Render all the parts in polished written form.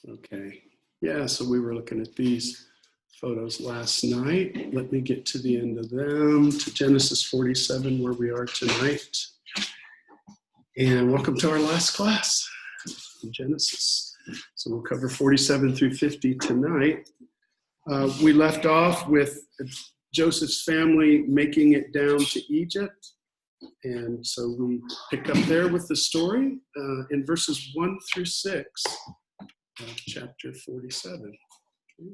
Okay. Yeah, so we were looking at these photos last night. Let me get to the end of them, to Genesis 47, where we are tonight. And welcome to our last class in Genesis. So we'll cover 47 through 50 tonight. We left off with Joseph's family making it down to Egypt. And so we pick up there with the story in verses 1 through 6 of chapter 47. Okay.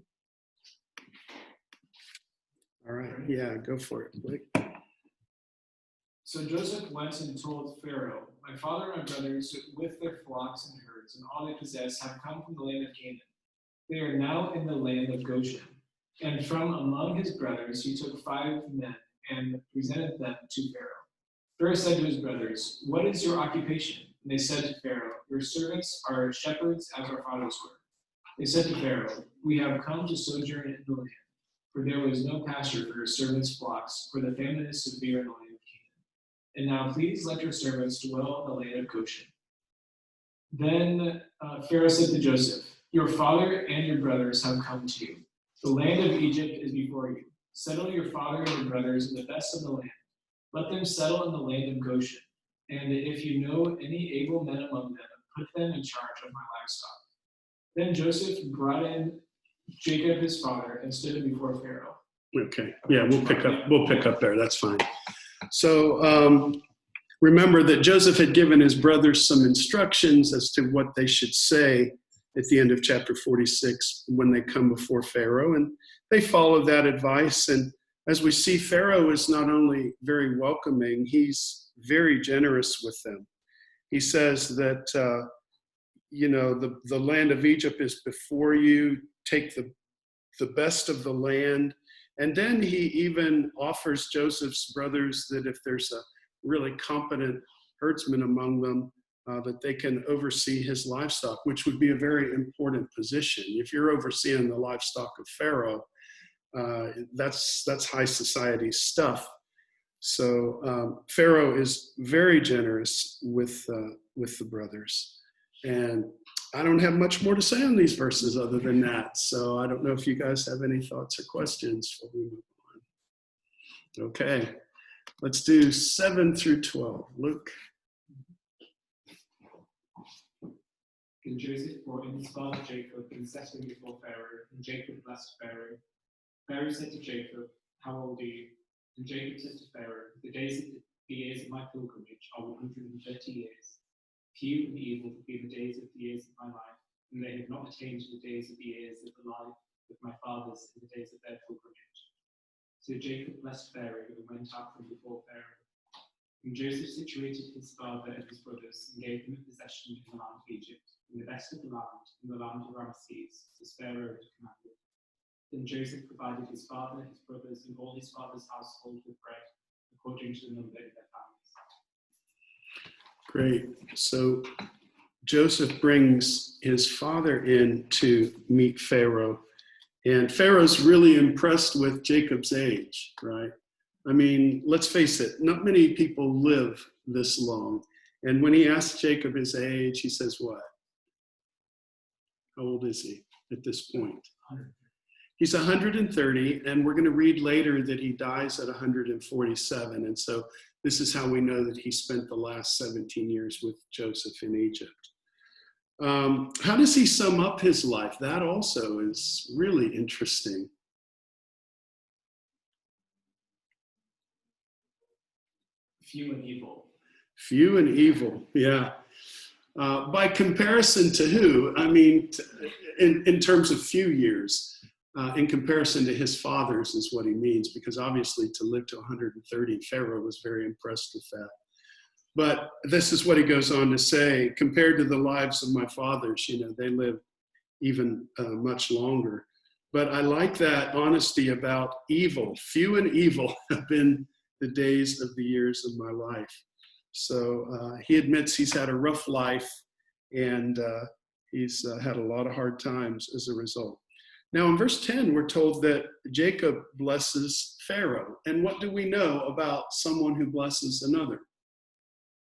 All right, yeah, go for it, Blake. So Joseph went and told Pharaoh, "My father and my brothers, with their flocks and herds and all they possess, have come from the land of Canaan. They are now in the land of Goshen." And from among his brothers he took 5 men and presented them to Pharaoh. Pharaoh said to his brothers, "What is your occupation?" And they said to Pharaoh, "Your servants are shepherds as our fathers were." They said to Pharaoh, "We have come to sojourn in the land, for there was no pasture for your servants' flocks, for the famine is severe in the land of Canaan. And now please let your servants dwell in the land of Goshen." Then Pharaoh said to Joseph, "Your father and your brothers have come to you. The land of Egypt is before you. Settle your father and your brothers in the best of the land. Let them settle in the land of Goshen. And if you know any able men among them, put them in charge of my livestock." Then Joseph brought in Jacob his father and stood him before Pharaoh. Okay, yeah, we'll pick up there. That's fine. So remember that Joseph had given his brothers some instructions as to what they should say at the end of chapter 46 when they come before Pharaoh, and they followed that advice. And as we see, Pharaoh is not only very welcoming, he's very generous with them. He says that, the land of Egypt is before you, take the best of the land. And then he even offers Joseph's brothers that if there's a really competent herdsman among them, that they can oversee his livestock, which would be a very important position. If you're overseeing the livestock of Pharaoh, that's high society stuff. So Pharaoh is very generous with the brothers. And I don't have much more to say on these verses other than that. So I don't know if you guys have any thoughts or questions before we move on. Okay, let's do 7 through 12. Luke. And Joseph brought in his father Jacob and set him before Pharaoh, and Jacob blessed Pharaoh. Pharaoh said to Jacob, "How old are you?" And Jacob said to Pharaoh, "The years of my pilgrimage are 130 years. Few and evil have been the days of the years of my life, and they have not attained to the days of the years of the life of my fathers in the days of their pilgrimage." So Jacob blessed Pharaoh and went out from before Pharaoh. And Joseph situated his father and his brothers and gave them a possession in the land of Egypt, in the best of the land, in the land of Ramesses, as Pharaoh had commanded. Then Joseph provided his father, his brothers, and all his father's household with bread, according to the number of their families. Great. So Joseph brings his father in to meet Pharaoh. And Pharaoh's really impressed with Jacob's age, right? I mean, let's face it, not many people live this long. And when he asks Jacob his age, he says what? How old is he at this point? 100. He's 130, and we're going to read later that he dies at 147. And so this is how we know that he spent the last 17 years with Joseph in Egypt. How does he sum up his life? That also is really interesting. Few and evil. Few and evil, yeah. By comparison to who? I mean, in terms of few years, in comparison to his fathers is what he means, because obviously to live to 130, Pharaoh was very impressed with that. But this is what he goes on to say, compared to the lives of my fathers, they lived even much longer. But I like that honesty about evil. Few and evil have been the days of the years of my life. So he admits he's had a rough life, and he's had a lot of hard times as a result. Now in verse 10, we're told that Jacob blesses Pharaoh. And what do we know about someone who blesses another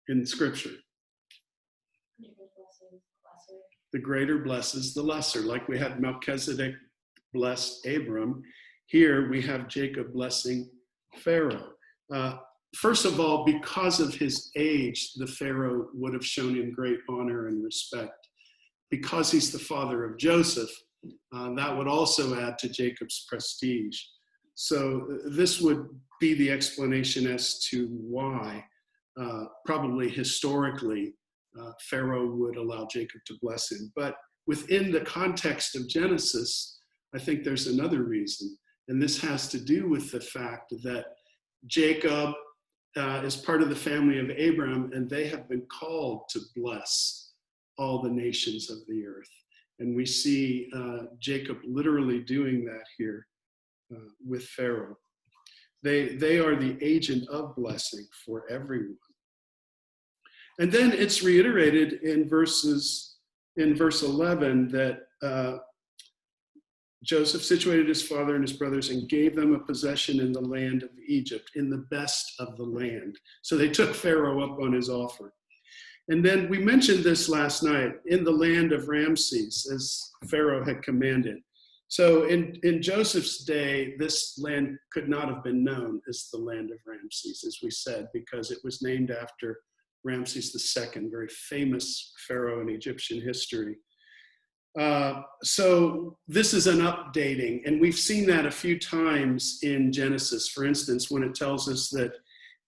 in Scripture? the greater blesses the lesser. Like we had Melchizedek bless Abram, here we have Jacob blessing Pharaoh. First of all, because of his age, the Pharaoh would have shown him great honor and respect. Because he's the father of Joseph, that would also add to Jacob's prestige. So this would be the explanation as to why, probably historically, Pharaoh would allow Jacob to bless him. But within the context of Genesis, I think there's another reason. And this has to do with the fact that Jacob is part of the family of Abraham, and they have been called to bless all the nations of the earth. And we see Jacob literally doing that here with Pharaoh. They are the agent of blessing for everyone. And then it's reiterated in verse 11 that Joseph situated his father and his brothers and gave them a possession in the land of Egypt, in the best of the land. So they took Pharaoh up on his offer. And then we mentioned this last night, in the land of Ramses, as Pharaoh had commanded. So in Joseph's day, this land could not have been known as the land of Ramses, as we said, because it was named after Ramses II, very famous pharaoh in Egyptian history. So this is an updating, and we've seen that a few times in Genesis. For instance, when it tells us that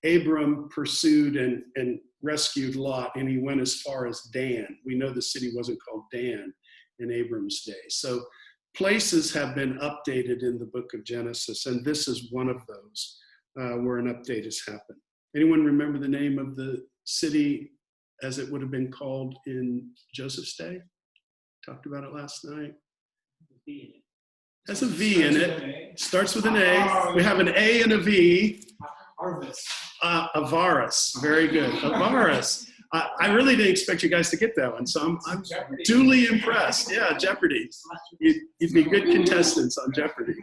Abram pursued and rescued Lot, and he went as far as Dan. We know the city wasn't called Dan in Abram's day. So places have been updated in the book of Genesis, and this is one of those where an update has happened. Anyone remember the name of the city as it would have been called in Joseph's day? Talked about it last night. Has a V in it. Starts with an A. We have an A and a V. Avaris. Very good. Avaris. I really didn't expect you guys to get that one, so I'm duly impressed. Yeah, Jeopardy. You'd be good contestants on Jeopardy.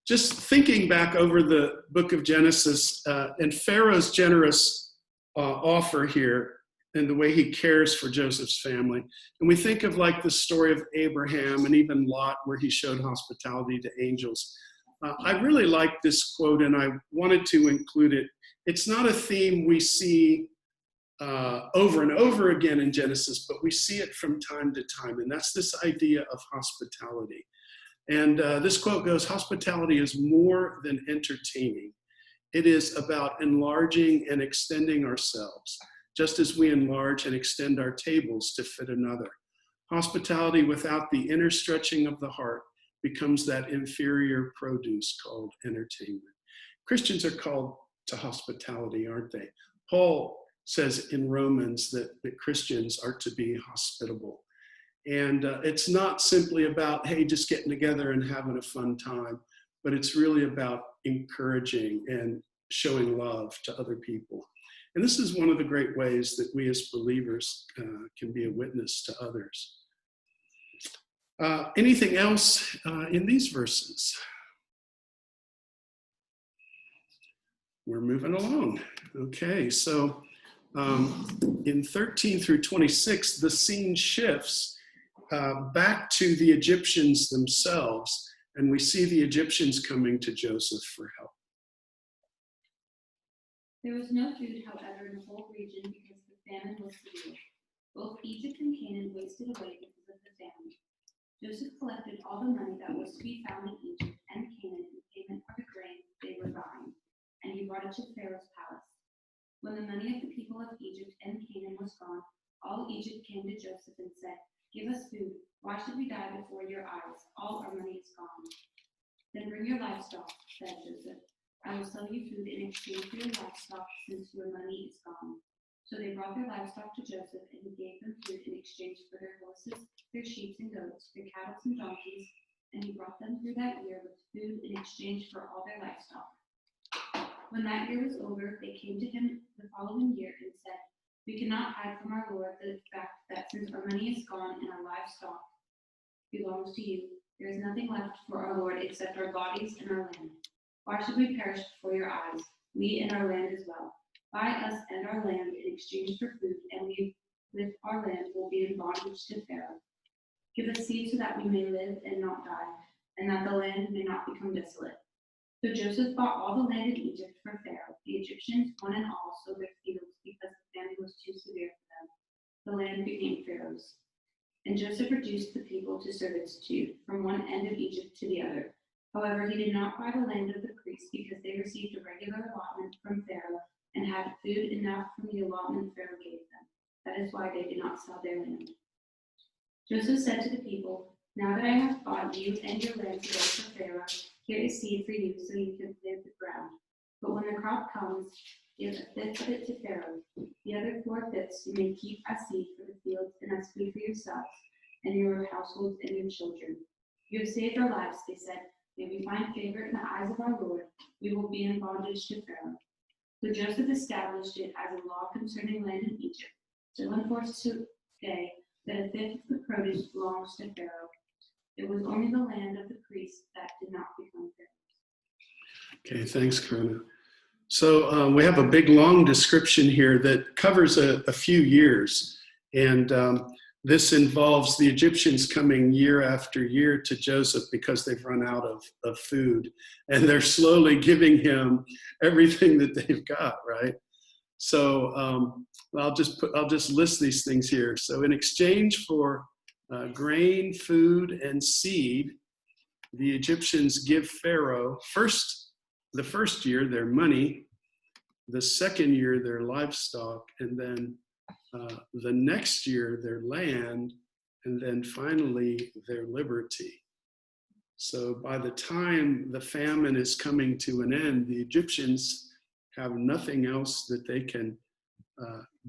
Just thinking back over the book of Genesis and Pharaoh's generous offer here, and the way he cares for Joseph's family. And we think of like the story of Abraham and even Lot, where he showed hospitality to angels. I really like this quote, and I wanted to include it. It's not a theme we see over and over again in Genesis, but we see it from time to time, and that's this idea of hospitality. And this quote goes, "Hospitality is more than entertaining. It is about enlarging and extending ourselves, just as we enlarge and extend our tables to fit another. Hospitality without the inner stretching of the heart becomes that inferior produce called entertainment." Christians are called to hospitality, aren't they? Paul says in Romans that Christians are to be hospitable. And it's not simply about, hey, just getting together and having a fun time, but it's really about encouraging and showing love to other people. And this is one of the great ways that we as believers can be a witness to others. Anything else in these verses? We're moving along. Okay, so in 13 through 26, the scene shifts back to the Egyptians themselves, and we see the Egyptians coming to Joseph for help. There was no food, however, in the whole region because the famine was severe. Both Egypt and Canaan wasted away because of the famine. Joseph collected all the money that was to be found in Egypt and Canaan in payment for the grain they were buying, and he brought it to Pharaoh's palace. When the money of the people of Egypt and Canaan was gone, all Egypt came to Joseph and said, "Give us food. Why should we die before your eyes? All our money is gone." "Then bring your livestock," said Joseph. "I will sell you food in exchange for your livestock, since your money is gone." So they brought their livestock to Joseph, and he gave them food in exchange for their horses, their sheep and goats, their cattle and donkeys, and he brought them through that year with food in exchange for all their livestock. When that year was over, they came to him the following year and said, "We cannot hide from our Lord the fact that since our money is gone and our livestock belongs to you, there is nothing left for our Lord except our bodies and our land. Why should we perish before your eyes, we and our land as well? Buy us and our land in exchange for food, and we with our land will be in bondage to Pharaoh. Give us seed so that we may live and not die, and that the land may not become desolate. So Joseph bought all the land in Egypt for Pharaoh. The Egyptians, one and all, sowed their fields because the famine was too severe for them. The land became Pharaoh's. And Joseph reduced the people to servitude from one end of Egypt to the other. However, he did not buy the land of the priests because they received a regular allotment from Pharaoh and had food enough from the allotment Pharaoh gave them. That is why they did not sell their land. Joseph said to the people, now that I have bought you and your land today for Pharaoh, here is seed for you so you can plant the ground. But when the crop comes, give a fifth of it to Pharaoh. The other 4/5 you may keep as seed for the fields and as food for yourselves and your households and your children. You have saved our lives, they said. May we find favor in the eyes of our Lord. We will be in bondage to Pharaoh. So Joseph established it as a law concerning land in Egypt, still in force today, that a fifth of the produce belongs to Pharaoh. It was only the land of the priests that did not become Pharaoh's. Okay, thanks, Karna. So we have a big, long description here that covers a few years. And this involves the Egyptians coming year after year to Joseph because they've run out of food. And they're slowly giving him everything that they've got, right? So I'll just list these things here. So in exchange for grain, food, and seed, the Egyptians give Pharaoh the first year their money, the second year their livestock, and then the next year their land, and then finally their liberty. So by the time the famine is coming to an end, the Egyptians have nothing else that they can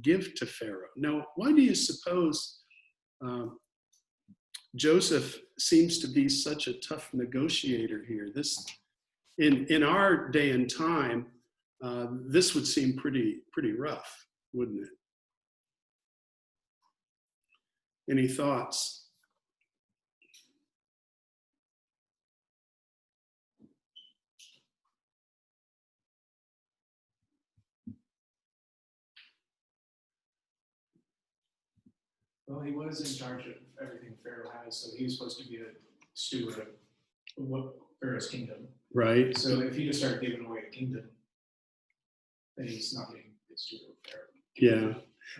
give to Pharaoh. Now, why do you suppose Joseph seems to be such a tough negotiator here? This, in our day and time, this would seem pretty rough, wouldn't it? Any thoughts? Well, he was in charge of everything Pharaoh has, so he was supposed to be a steward of what Pharaoh's kingdom. Right. So if he just started giving away the kingdom, then he's not being a steward of Pharaoh. Yeah.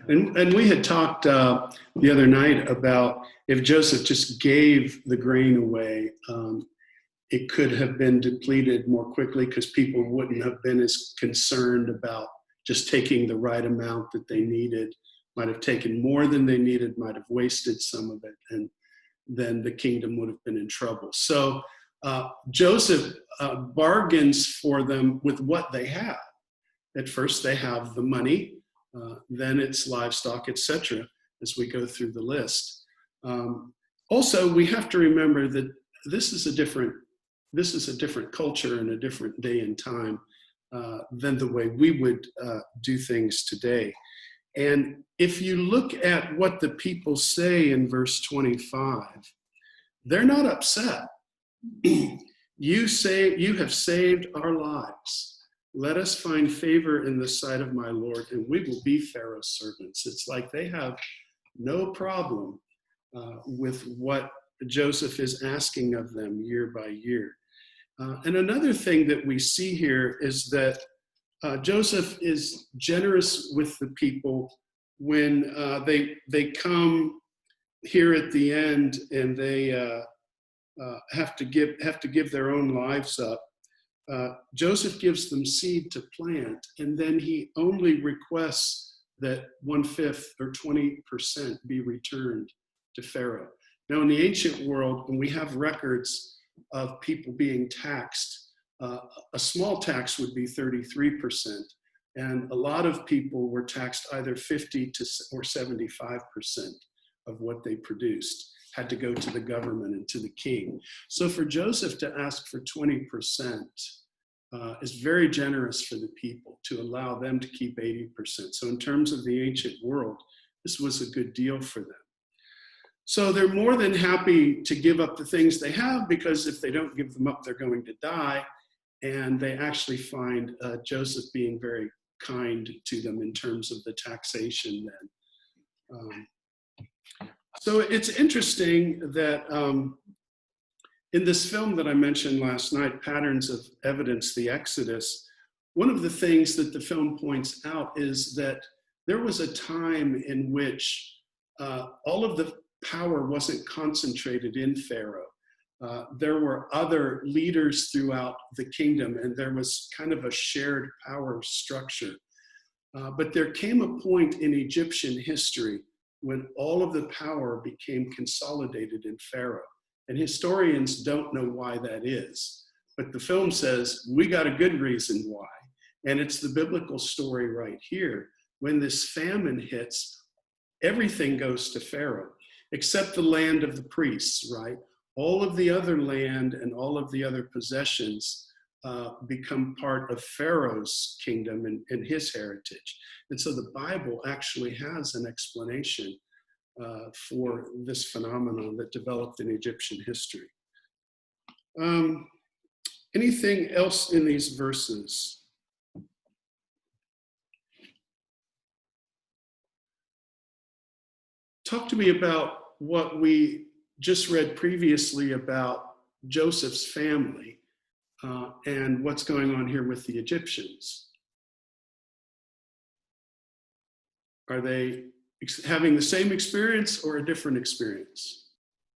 And we had talked the other night about if Joseph just gave the grain away, it could have been depleted more quickly because people wouldn't have been as concerned about just taking the right amount that they needed. Might have taken more than they needed, might have wasted some of it, and then the kingdom would have been in trouble. So Joseph bargains for them with what they have. At first they have the money, then it's livestock, etc., as we go through the list. Also, we have to remember that this is a different culture and a different day and time than the way we would do things today. And if you look at what the people say in verse 25, they're not upset. You say, you have saved our lives. Let us find favor in the sight of my Lord, and we will be Pharaoh's servants. It's like they have no problem with what Joseph is asking of them year by year. And another thing that we see here is that Joseph is generous with the people when they come here at the end and they have to give their own lives up. Joseph gives them seed to plant, and then he only requests that 1/5 or 20% be returned to Pharaoh. Now, in the ancient world, when we have records of people being taxed, a small tax would be 33%, and a lot of people were taxed either 50 or 75% of what they produced, had to go to the government and to the king. So for Joseph to ask for 20% is very generous for the people, to allow them to keep 80%. So in terms of the ancient world, this was a good deal for them. So they're more than happy to give up the things they have, because if they don't give them up, they're going to die. And they actually find Joseph being very kind to them in terms of the taxation then. So it's interesting that in this film that I mentioned last night, Patterns of Evidence, the Exodus, one of the things that the film points out is that there was a time in which all of the power wasn't concentrated in Pharaoh. There were other leaders throughout the kingdom, and there was kind of a shared power structure. But there came a point in Egyptian history when all of the power became consolidated in Pharaoh. And historians don't know why that is. But the film says, we got a good reason why. And it's the biblical story right here. When this famine hits, everything goes to Pharaoh, except the land of the priests, right? All of the other land and all of the other possessions become part of Pharaoh's kingdom and his heritage. And so the Bible actually has an explanation for this phenomenon that developed in Egyptian history. Anything else in these verses? Talk to me about what we just read previously about Joseph's family and what's going on here with the Egyptians. Are they having the same experience or a different experience?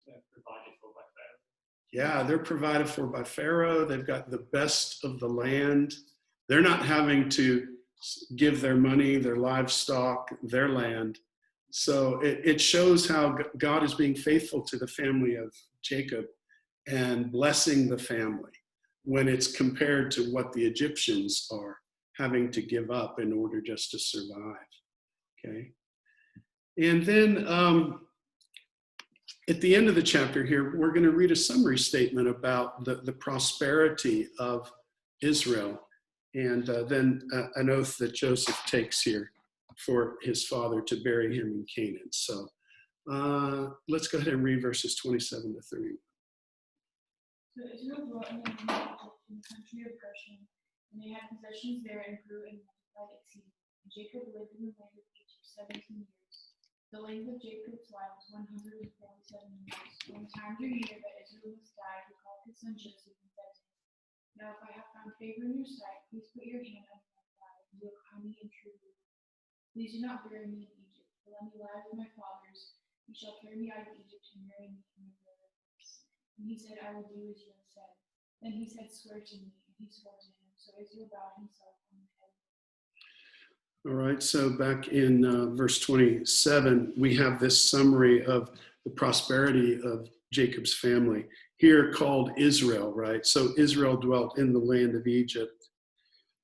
Provided for by Pharaoh. Yeah, they're provided for by Pharaoh. They've got the best of the land. They're not having to give their money, their livestock, their land. So it shows how God is being faithful to the family of Jacob and blessing the family when it's compared to what the Egyptians are having to give up in order just to survive. Okay. And then at the end of the chapter here, we're going to read a summary statement about the prosperity of Israel, and then an oath that Joseph takes here for his father to bury him in Canaan. So let's go ahead and read verses 27 to 30. So Israel dwelt in the land of Egypt, in the country of Goshen, and they had possessions there and grew and multiplied exceedingly. And Jacob lived in the land of Egypt 17 years. The length of Jacob's life was 147 years. When the time drew near that Israel must die, he called his son Joseph and said to him, Now if I have found favor in your sight, please put your hand on my thigh and deal kindly and truly. Please do not bury me in Egypt, but let me lie with my fathers. You shall carry me out of Egypt and bury me in my brother's place. And he said, I will do as you have said. Then he said, Swear to me. And he swore to him. So Israel bowed himself on the head. All right, so back in verse 27, we have this summary of the prosperity of Jacob's family, here called Israel, right? So Israel dwelt in the land of Egypt,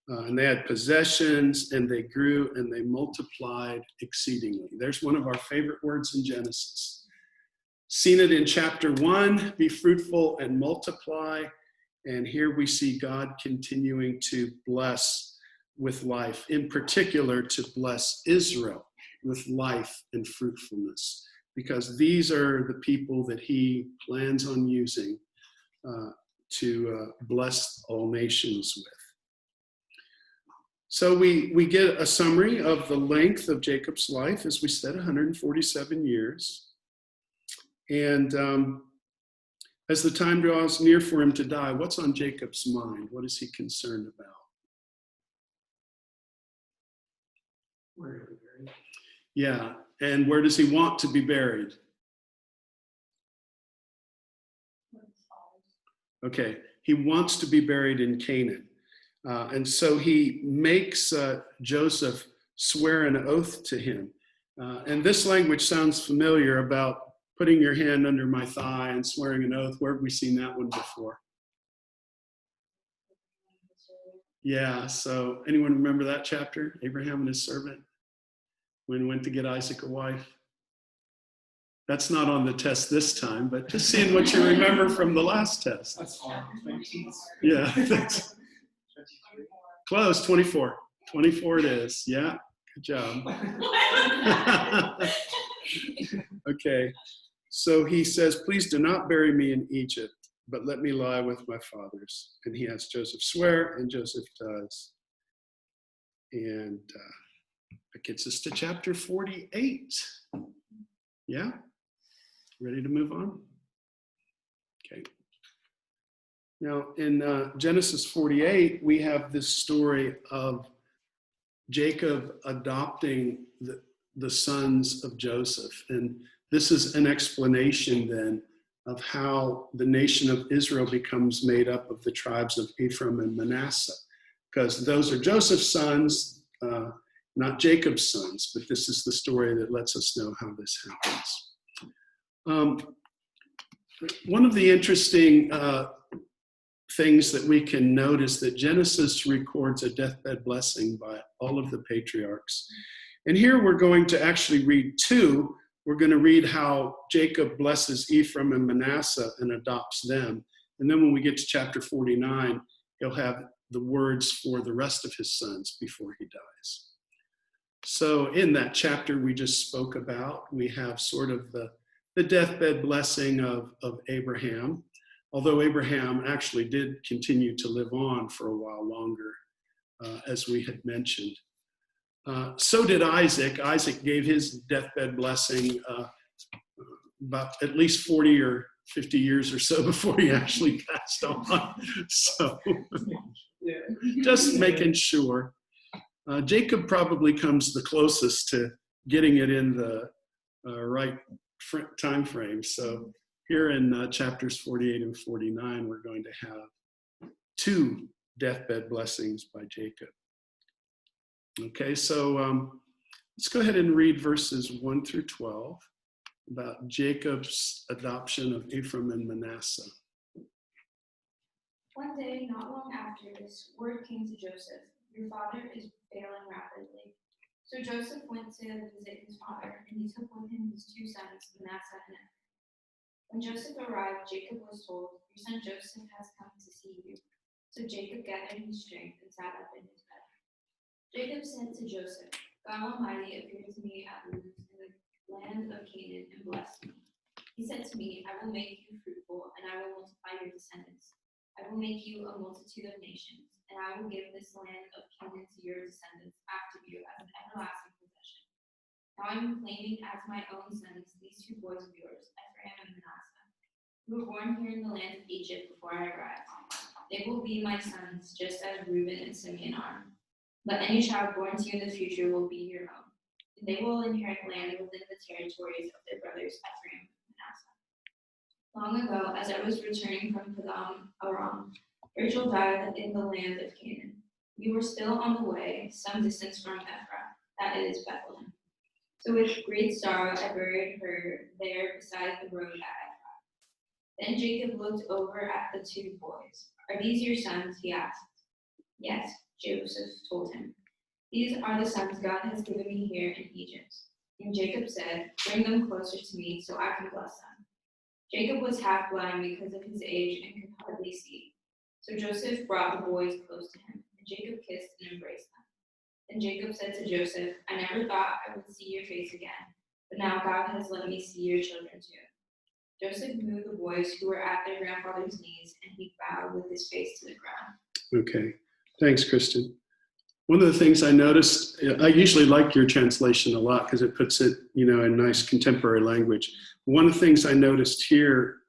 and they had possessions, and they grew, and they multiplied exceedingly. There's one of our favorite words in Genesis. Seen it in chapter 1, be fruitful and multiply, and here we see God continuing to bless with life, in particular to bless Israel with life and fruitfulness, because these are the people that he plans on using to bless all nations with. So we get a summary of the length of Jacob's life, as we said, 147 years. And as the time draws near for him to die, what's on Jacob's mind? What is he concerned about? Where are we buried? Yeah, and where does he want to be buried? Okay, he wants to be buried in Canaan. And so he makes Joseph swear an oath to him. And this language sounds familiar about putting your hand under my thigh and swearing an oath. Where have we seen that one before? Yeah, so anyone remember that chapter? Abraham and his servant, when he went to get Isaac a wife? That's not on the test this time, but just seeing what you remember from the last test. That's fine. Yeah, that's close, 24. 24 it is. Yeah, good job. Okay, so he says, please do not bury me in Egypt, but let me lie with my fathers. And he has Joseph swear, and Joseph does. And That gets us to chapter 48. Yeah? Ready to move on? Okay. Now, in Genesis 48, we have this story of Jacob adopting the sons of Joseph. And this is an explanation then of how the nation of Israel becomes made up of the tribes of Ephraim and Manasseh, because those are Joseph's sons, not Jacob's sons, but this is the story that lets us know how this happens. One of the interesting things that we can notice that Genesis records a deathbed blessing by all of the patriarchs. And here we're going to actually read two. We're going to read how Jacob blesses Ephraim and Manasseh and adopts them. And then when we get to chapter 49, he'll have the words for the rest of his sons before he dies. So in that chapter we just spoke about, we have sort of the deathbed blessing of Abraham, although Abraham actually did continue to live on for a while longer, as we had mentioned. So did Isaac. Isaac gave his deathbed blessing about at least 40 or 50 years or so before he actually passed on. So just making sure. Jacob probably comes the closest to getting it in the right time frame. So here in chapters 48 and 49, we're going to have two deathbed blessings by Jacob. Okay, so let's go ahead and read verses 1 through 12 about Jacob's adoption of Ephraim and Manasseh. One day, not long after this, word came to Joseph, "Your father is failing rapidly." So Joseph went to visit his father, and he took with him his two sons, Manasseh and Ephraim. When Joseph arrived, Jacob was told, "Your son Joseph has come to see you." So Jacob gathered his strength and sat up in his bed. Jacob said to Joseph, "God Almighty appeared to me at Luz in the land of Canaan and blessed me. He said to me, 'I will make you fruitful, and I will multiply your descendants. I will make you a multitude of nations, and I will give this land of Canaan to your descendants after you as an everlasting possession.' Now I am claiming as my own sons these two boys of yours, Ephraim and Manasseh, who were born here in the land of Egypt before I arrived. They will be my sons, just as Reuben and Simeon are. But any child born to you in the future will be your own, and they will inherit land within the territories of their brothers Ephraim and Manasseh. Long ago, as I was returning from Padan Aram, Rachel died in the land of Canaan. We were still on the way, some distance from Ephrath, that is Bethlehem. So with great sorrow I buried her there beside the road at Ephrath. Then Jacob looked over at the two boys. 'Are these your sons?' he asked. 'Yes,' Joseph told him. 'These are the sons God has given me here in Egypt.' And Jacob said, 'Bring them closer to me so I can bless them.' Jacob was half blind because of his age and could hardly see. So Joseph brought the boys close to him, and Jacob kissed and embraced them. Then Jacob said to Joseph, 'I never thought I would see your face again, but now God has let me see your children too.' Joseph moved the boys who were at their grandfather's knees, and he bowed with his face to the ground. Okay, thanks, Kristen. One of the things I noticed, I usually like your translation a lot because it puts it, in nice contemporary language. One of the things I noticed here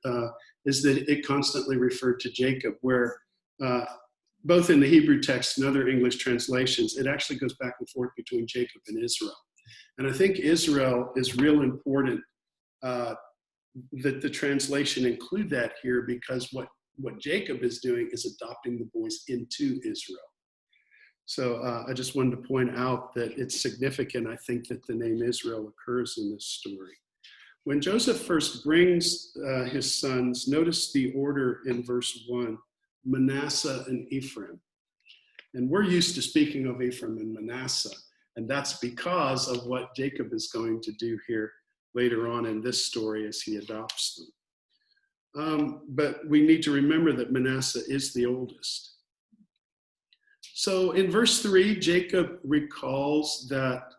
is that it constantly referred to Jacob, where both in the Hebrew text and other English translations, it actually goes back and forth between Jacob and Israel. And I think Israel is real important that the translation include that here, because what Jacob is doing is adopting the boys into Israel. So I just wanted to point out that it's significant, I think, that the name Israel occurs in this story. When Joseph first brings his sons, notice the order in verse 1, Manasseh and Ephraim. And we're used to speaking of Ephraim and Manasseh, and that's because of what Jacob is going to do here later on in this story as he adopts them. But we need to remember that Manasseh is the oldest. So in verse 3, Jacob recalls that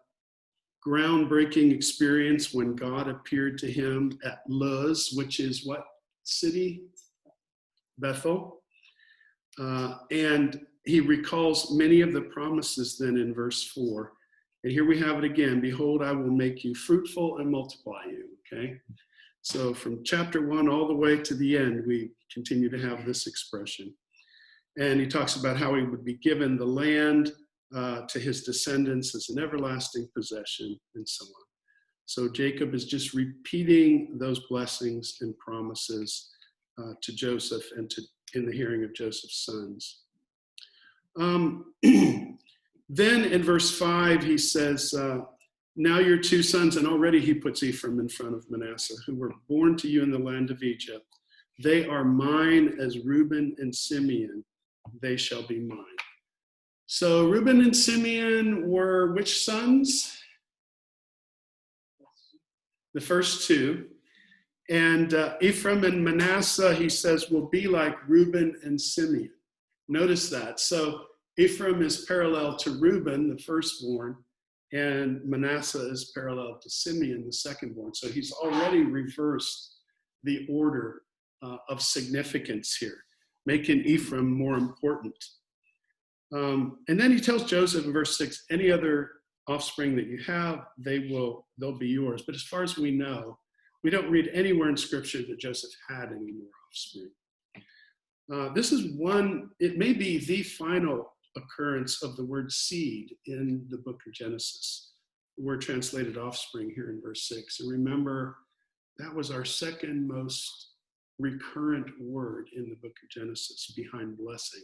groundbreaking experience when God appeared to him at Luz, which is what city? Bethel. And he recalls many of the promises then in verse 4. And here we have it again. Behold, I will make you fruitful and multiply you. Okay. So from chapter 1 all the way to the end, we continue to have this expression. And he talks about how he would be given the land to his descendants as an everlasting possession, and so on. So Jacob is just repeating those blessings and promises to Joseph and in the hearing of Joseph's sons. Then in verse 5, he says, now your 2 sons, and already he puts Ephraim in front of Manasseh, who were born to you in the land of Egypt. They are mine as Reuben and Simeon. They shall be mine. So Reuben and Simeon were which sons? The first 2. And Ephraim and Manasseh, he says, will be like Reuben and Simeon. Notice that. So Ephraim is parallel to Reuben, the firstborn, and Manasseh is parallel to Simeon, the secondborn. So he's already reversed the order of significance here, making Ephraim more important. And then he tells Joseph in verse 6, any other offspring that you have, they'll be yours. But as far as we know, we don't read anywhere in Scripture that Joseph had any more offspring. This is it may be the final occurrence of the word seed in the book of Genesis. The word translated offspring here in verse 6. And remember, that was our second most recurrent word in the book of Genesis, behind blessing.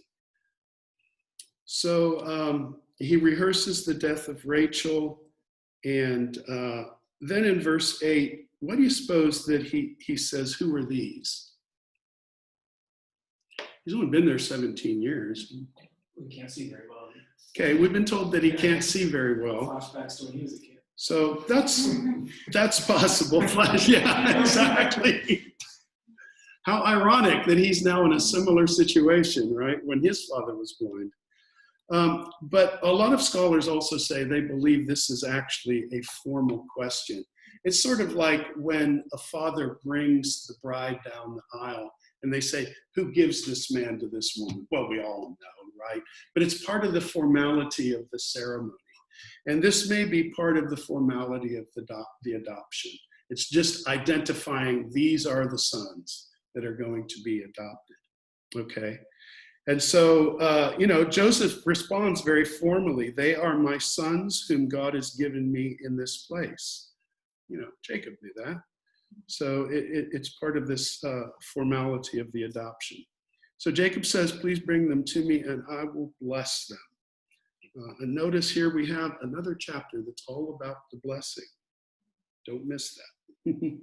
So he rehearses the death of Rachel, and then in verse 8, what do you suppose that he says, who are these? He's only been there 17 years. We can't see very well. Okay, we've been told that he can't see very well. Flashbacks to when he was a kid. So that's possible. Yeah, exactly. How ironic that he's now in a similar situation, right, when his father was blind. But a lot of scholars also say they believe this is actually a formal question. It's sort of like when a father brings the bride down the aisle and they say, who gives this man to this woman? Well, we all know, right? But it's part of the formality of the ceremony. And this may be part of the formality of the adoption. It's just identifying these are the sons that are going to be adopted, okay? And so, Joseph responds very formally, they are my sons whom God has given me in this place. Jacob knew that. So it's part of this formality of the adoption. So Jacob says, please bring them to me and I will bless them. And notice here we have another chapter that's all about the blessing. Don't miss that.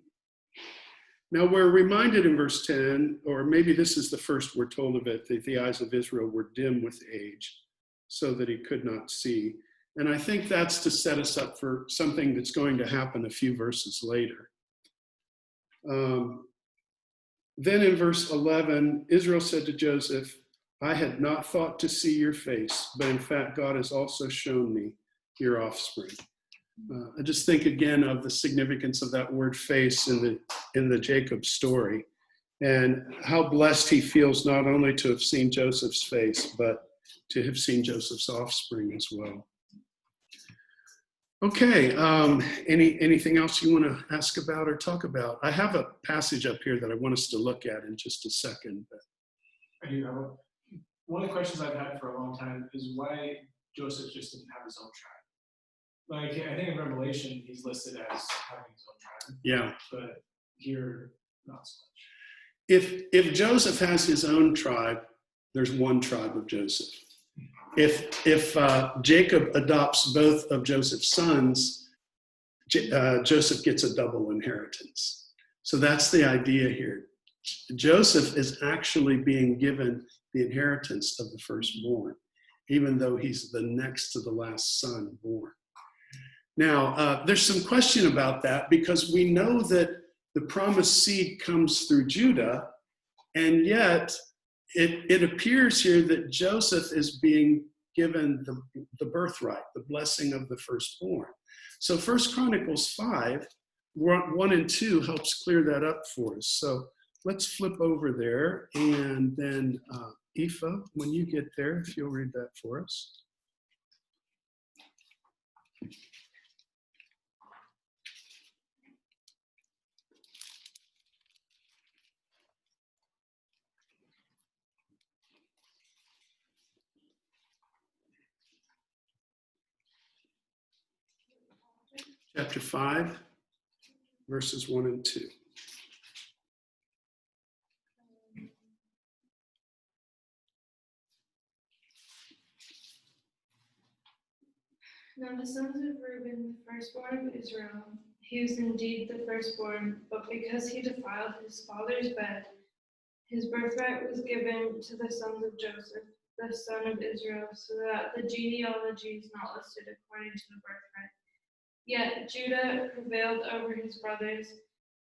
Now we're reminded in verse 10, or maybe this is the first we're told of it, that the eyes of Israel were dim with age, so that he could not see. And I think that's to set us up for something that's going to happen a few verses later. Then in verse 11, Israel said to Joseph, I had not thought to see your face, but in fact, God has also shown me your offspring. I just think again of the significance of that word face in the Jacob story, and how blessed he feels not only to have seen Joseph's face, but to have seen Joseph's offspring as well. Okay, anything else you want to ask about or talk about? I have a passage up here that I want us to look at in just a second. But I do have one of the questions I've had for a long time is why Joseph just didn't have his own tribe. Like, I think in Revelation, he's listed as having his own tribe. Yeah. But here, not so much. If Joseph has his own tribe, there's one tribe of Joseph. If Jacob adopts both of Joseph's sons, Joseph gets a double inheritance. So that's the idea here. Joseph is actually being given the inheritance of the firstborn, even though he's the next to the last son born. Now, there's some question about that because we know that the promised seed comes through Judah, and yet it appears here that Joseph is being given the birthright, the blessing of the firstborn. So 1 Chronicles 5, 1 and 2 helps clear that up for us. So let's flip over there, and then Aoife, when you get there, if you'll read that for us. Chapter 5, verses 1 and 2. Now the sons of Reuben, the firstborn of Israel, he was indeed the firstborn, but because he defiled his father's bed, his birthright was given to the sons of Joseph, the son of Israel, so that the genealogy is not listed according to the birthright. Yet Judah prevailed over his brothers,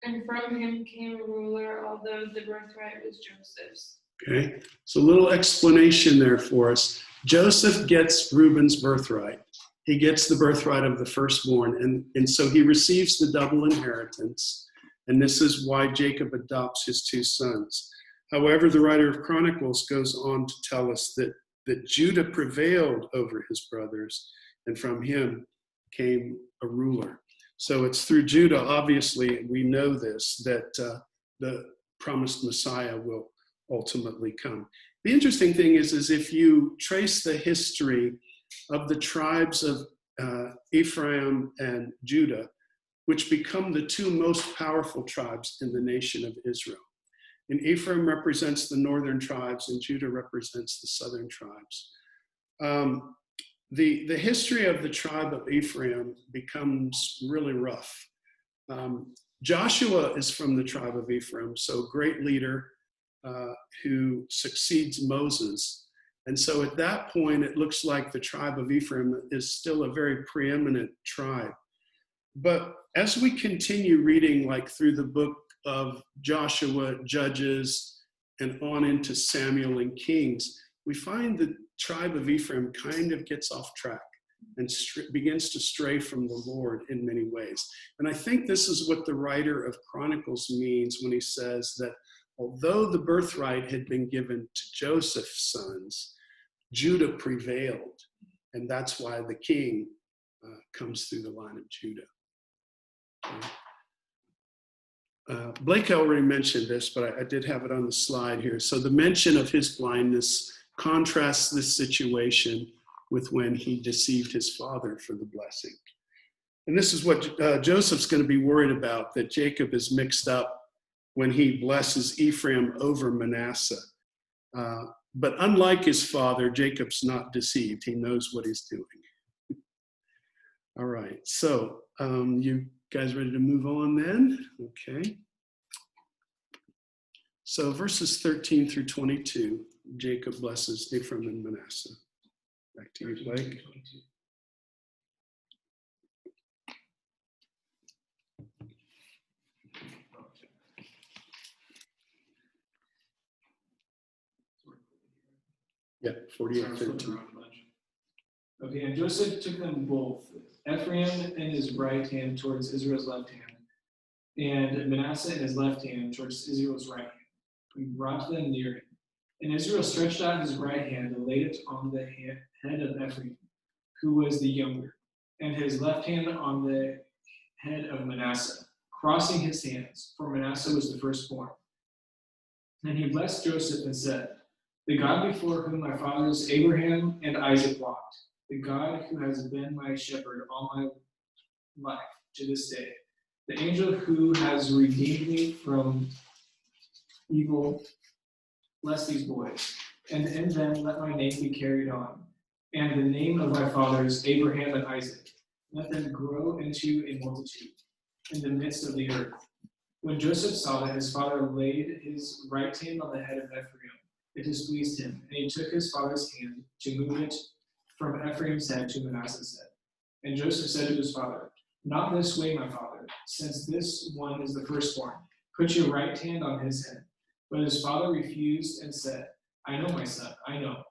and from him came a ruler, although the birthright was Joseph's. Okay, so a little explanation there for us. Joseph gets Reuben's birthright. He gets the birthright of the firstborn, and so he receives the double inheritance, and this is why Jacob adopts his two sons. However, the writer of Chronicles goes on to tell us that Judah prevailed over his brothers, and from him came a ruler. So it's through Judah, obviously, we know this, that the promised Messiah will ultimately come. The interesting thing is if you trace the history of the tribes of Ephraim and Judah, which become the two most powerful tribes in the nation of Israel. And Ephraim represents the northern tribes, and Judah represents the southern tribes. The history of the tribe of Ephraim becomes really rough. Joshua is from the tribe of Ephraim, so great leader who succeeds Moses. And so at that point, it looks like the tribe of Ephraim is still a very preeminent tribe. But as we continue reading, like through the book of Joshua, Judges, and on into Samuel and Kings, we find the tribe of Ephraim kind of gets off track and begins to stray from the Lord in many ways. And I think this is what the writer of Chronicles means when he says that although the birthright had been given to Joseph's sons, Judah prevailed, and that's why the king comes through the line of Judah. Blake already mentioned this, but I did have it on the slide here. So the mention of his blindness contrasts this situation with when he deceived his father for the blessing. And this is what Joseph's going to be worried about, that Jacob is mixed up when he blesses Ephraim over Manasseh. But unlike his father, Jacob's not deceived. He knows what he's doing. All right, so you guys ready to move on then? Okay. So verses 13 through 22, Jacob blesses Ephraim and Manasseh. Back to you, Blake. Yeah, 48:13. Okay, and Joseph took them both, Ephraim in his right hand towards Israel's left hand, and Manasseh in his left hand towards Israel's right hand. He brought them near him. And Israel stretched out his right hand and laid it on the head of Ephraim, who was the younger, and his left hand on the head of Manasseh, crossing his hands, for Manasseh was the firstborn. And he blessed Joseph and said, "The God before whom my fathers Abraham and Isaac walked, the God who has been my shepherd all my life to this day, the angel who has redeemed me from evil, bless these boys, and in them let my name be carried on, and the name of my fathers Abraham and Isaac, let them grow into a multitude in the midst of the earth." When Joseph saw that his father laid his right hand on the head of Ephraim, it displeased him, and he took his father's hand to move it from Ephraim's head to Manasseh's head. And Joseph said to his father, "Not this way, my father, since this one is the firstborn. Put your right hand on his head." But his father refused and said, "I know, my son, I know.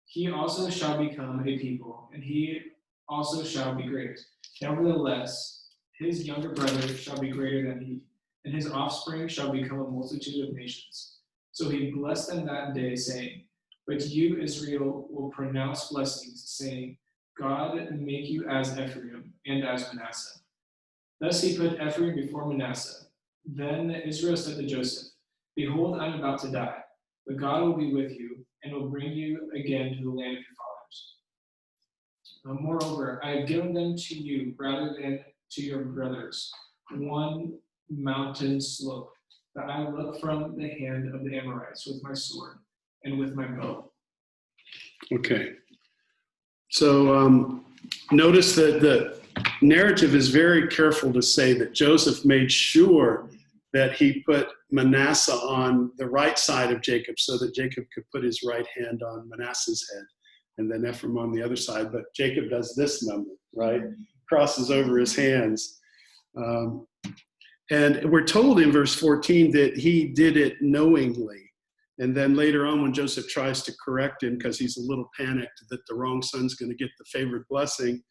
He also shall become a people, and he also shall be great. Nevertheless, his younger brother shall be greater than he, and his offspring shall become a multitude of nations." So he blessed them that day, saying, "But you, Israel, will pronounce blessings, saying, God make you as Ephraim and as Manasseh. Thus he put Ephraim before Manasseh. Then Israel said to Joseph, Behold, I am about to die, but God will be with you and will bring you again to the land of your fathers. Moreover, I have given them to you rather than to your brothers, one mountain slope, that I look from the hand of the Amorites with my sword and with my bow. Okay. So notice that the narrative is very careful to say that Joseph made sure that he put Manasseh on the right side of Jacob so that Jacob could put his right hand on Manasseh's head and then Ephraim on the other side. But Jacob does this number, right? Crosses over his hands. And we're told in verse 14 that he did it knowingly. And then later on, when Joseph tries to correct him because he's a little panicked that the wrong son's going to get the favored blessing,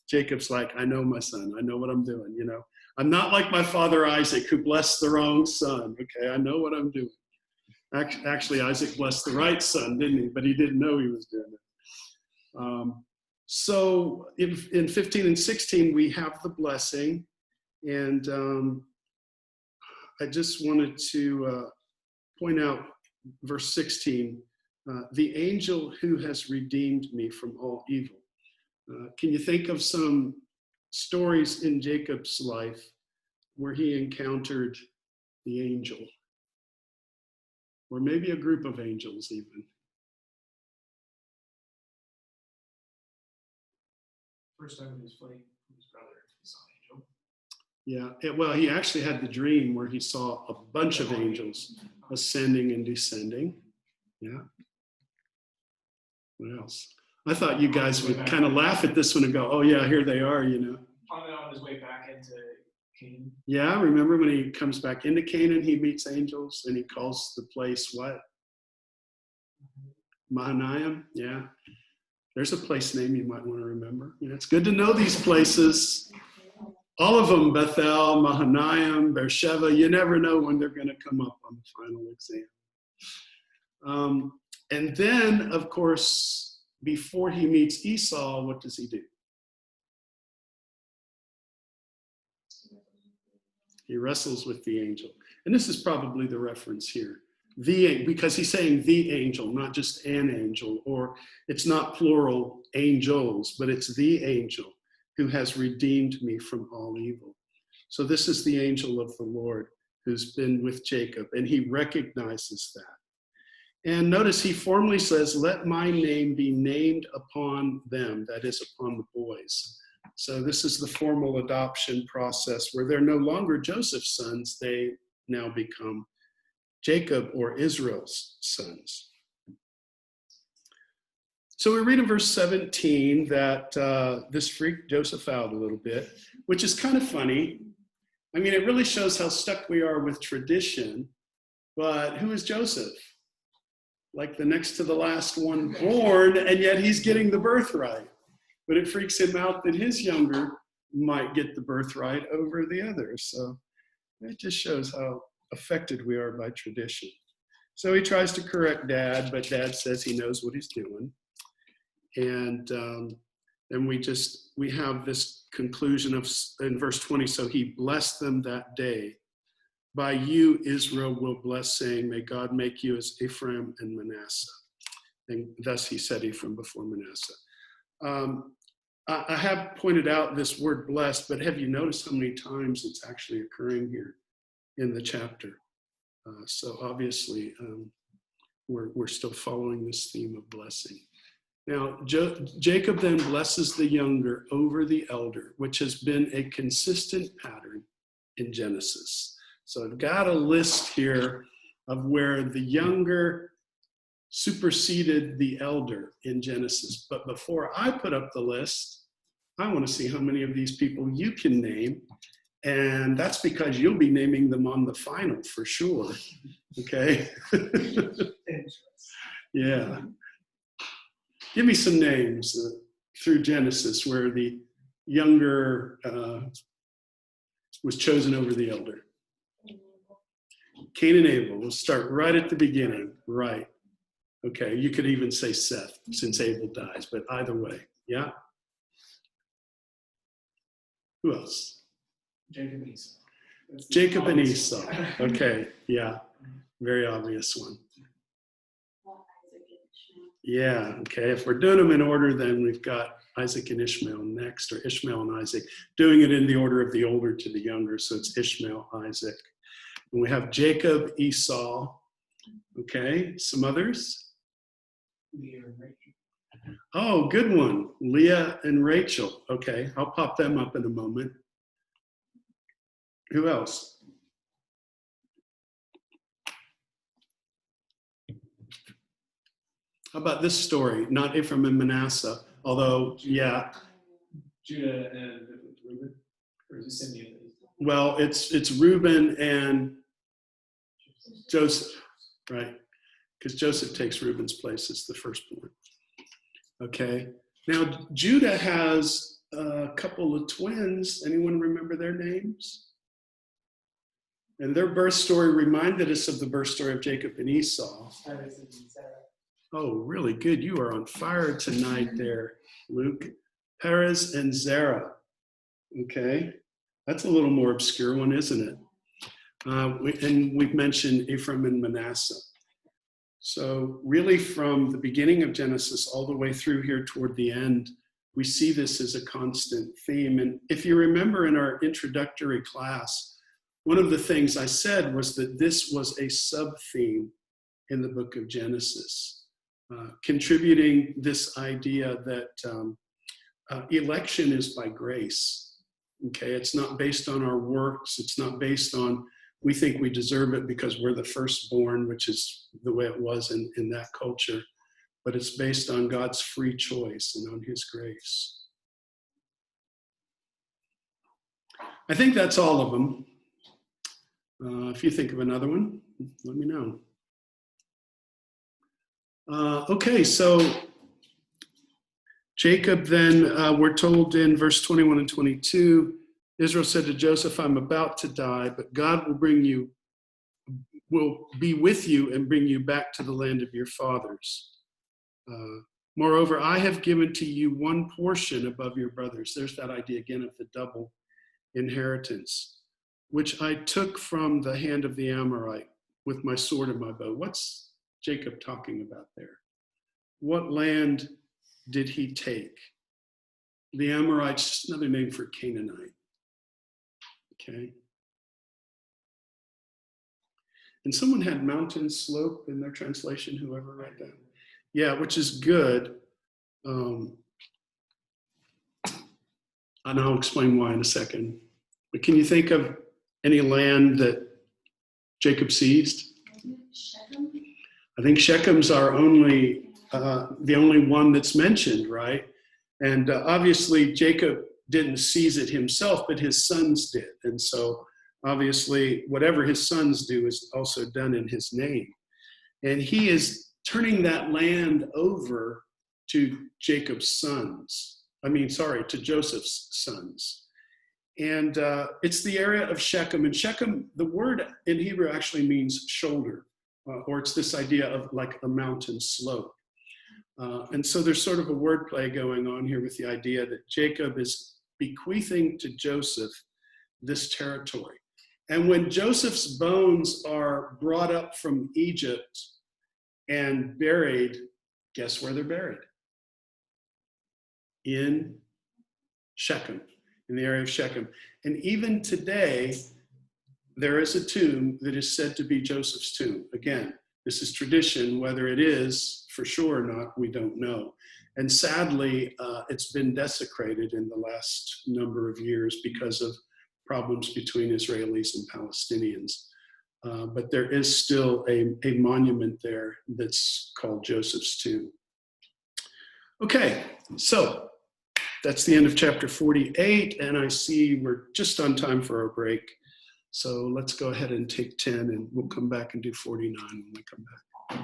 Jacob's like, I know my son. I know what I'm doing. You know, I'm not like my father Isaac who blessed the wrong son. Okay, I know what I'm doing. Actually, Isaac blessed the right son, didn't he? But he didn't know he was doing it. So in 15 and 16, we have the blessing. And I just wanted to point out verse 16, the angel who has redeemed me from all evil. Can you think of some stories in Jacob's life where he encountered the angel? Or maybe a group of angels even. First time he was fleeing from his brother, he saw an angel. Yeah, well, he actually had the dream where he saw a bunch of angels ascending and descending. Yeah. What else? I thought you guys would kind of laugh at this one and go, oh yeah, here they are, you know. On his way back into Canaan. Yeah, remember when he comes back into Canaan, he meets angels and he calls the place what? Mahanaim, yeah. There's a place name you might want to remember. You know, it's good to know these places. All of them, Bethel, Mahanaim, Beersheba, you never know when they're going to come up on the final exam. And then, of course, before he meets Esau, what does he do? He wrestles with the angel. And this is probably the reference here. Because he's saying the angel, not just an angel, or it's not plural angels, but it's the angel who has redeemed me from all evil. So this is the angel of the Lord who's been with Jacob, and he recognizes that. And notice he formally says, let my name be named upon them, that is, upon the boys. So this is the formal adoption process where they're no longer Joseph's sons, they now become Jacob or Israel's sons. So we read in verse 17 that this freaked Joseph out a little bit, which is kind of funny. I mean, it really shows how stuck we are with tradition, but who is Joseph? Like the next to the last one born, and yet he's getting the birthright. But it freaks him out that his younger might get the birthright over the others. So it just shows how affected we are by tradition. So he tries to correct Dad, but Dad says he knows what he's doing. And then we have this conclusion in verse 20, so he blessed them that day. By you, Israel will bless, saying, may God make you as Ephraim and Manasseh. And thus he said Ephraim before Manasseh. I have pointed out this word blessed, but have you noticed how many times it's actually occurring here in the chapter? So obviously, we're still following this theme of blessing. Now, Jacob then blesses the younger over the elder, which has been a consistent pattern in Genesis. So I've got a list here of where the younger superseded the elder in Genesis. But before I put up the list, I want to see how many of these people you can name. And that's because you'll be naming them on the final for sure. Okay? Yeah. Give me some names through Genesis where the younger was chosen over the elder. Cain and Abel. We'll start right at the beginning. Right. Okay. You could even say Seth since Abel dies, but either way. Yeah. Who else? Jacob and Esau. That's the Jacob and obvious Esau. one. Okay, yeah, very obvious one. Well, Isaac and Ishmael. Yeah, okay. If we're doing them in order, then we've got Isaac and Ishmael next, or Ishmael and Isaac. Doing it in the order of the older to the younger, so it's Ishmael, Isaac. And we have Jacob, Esau. Okay, some others? Leah and Rachel. Oh, good one. Leah and Rachel. Okay, I'll pop them up in a moment. Who else? How about this story? Not Ephraim and Manasseh, although, yeah, Judah and Reuben, or is it Simeon? well, it's Reuben and Joseph, right? Because Joseph takes Reuben's place as the firstborn. Okay. Now, Judah has a couple of twins. Anyone remember their names? And their birth story reminded us of the birth story of Jacob and Esau. Perez and Sarah. Oh, really good. You are on fire tonight there, Luke. Perez and Zerah. Okay. That's a little more obscure one, isn't it? And we've mentioned Ephraim and Manasseh. So really from the beginning of Genesis all the way through here toward the end, we see this as a constant theme. And if you remember in our introductory class, one of the things I said was that this was a sub-theme in the book of Genesis, contributing this idea that election is by grace. Okay, it's not based on our works. It's not based on we think we deserve it because we're the firstborn, which is the way it was in that culture. But it's based on God's free choice and on his grace. I think that's all of them. If you think of another one, let me know. Okay, so Jacob then, we're told in verse 21 and 22, Israel said to Joseph, I'm about to die, but God will be with you and bring you back to the land of your fathers. Moreover, I have given to you one portion above your brothers. There's that idea again of the double inheritance, which I took from the hand of the Amorite with my sword and my bow. What's Jacob talking about there? What land did he take? The Amorites, just another name for Canaanite. Okay. And someone had mountain slope in their translation, whoever read that. Yeah, which is good. And I'll explain why in a second. But can you think of any land that Jacob seized? Shechem? I think Shechem's our only, the only one that's mentioned, right? And obviously Jacob didn't seize it himself, but his sons did. And so obviously whatever his sons do is also done in his name. And he is turning that land over to Jacob's sons. To Joseph's sons. And it's the area of Shechem. And Shechem, the word in Hebrew actually means shoulder, or it's this idea of like a mountain slope. And so there's sort of a wordplay going on here with the idea that Jacob is bequeathing to Joseph this territory. And when Joseph's bones are brought up from Egypt and buried, guess where they're buried? In Shechem, in the area of Shechem. And even today, there is a tomb that is said to be Joseph's tomb. Again, this is tradition. Whether it is for sure or not, we don't know. And sadly, it's been desecrated in the last number of years because of problems between Israelis and Palestinians. But there is still a monument there that's called Joseph's tomb. Okay, so that's the end of chapter 48, and I see we're just on time for our break. So let's go ahead and take 10, and we'll come back and do 49 when we come back.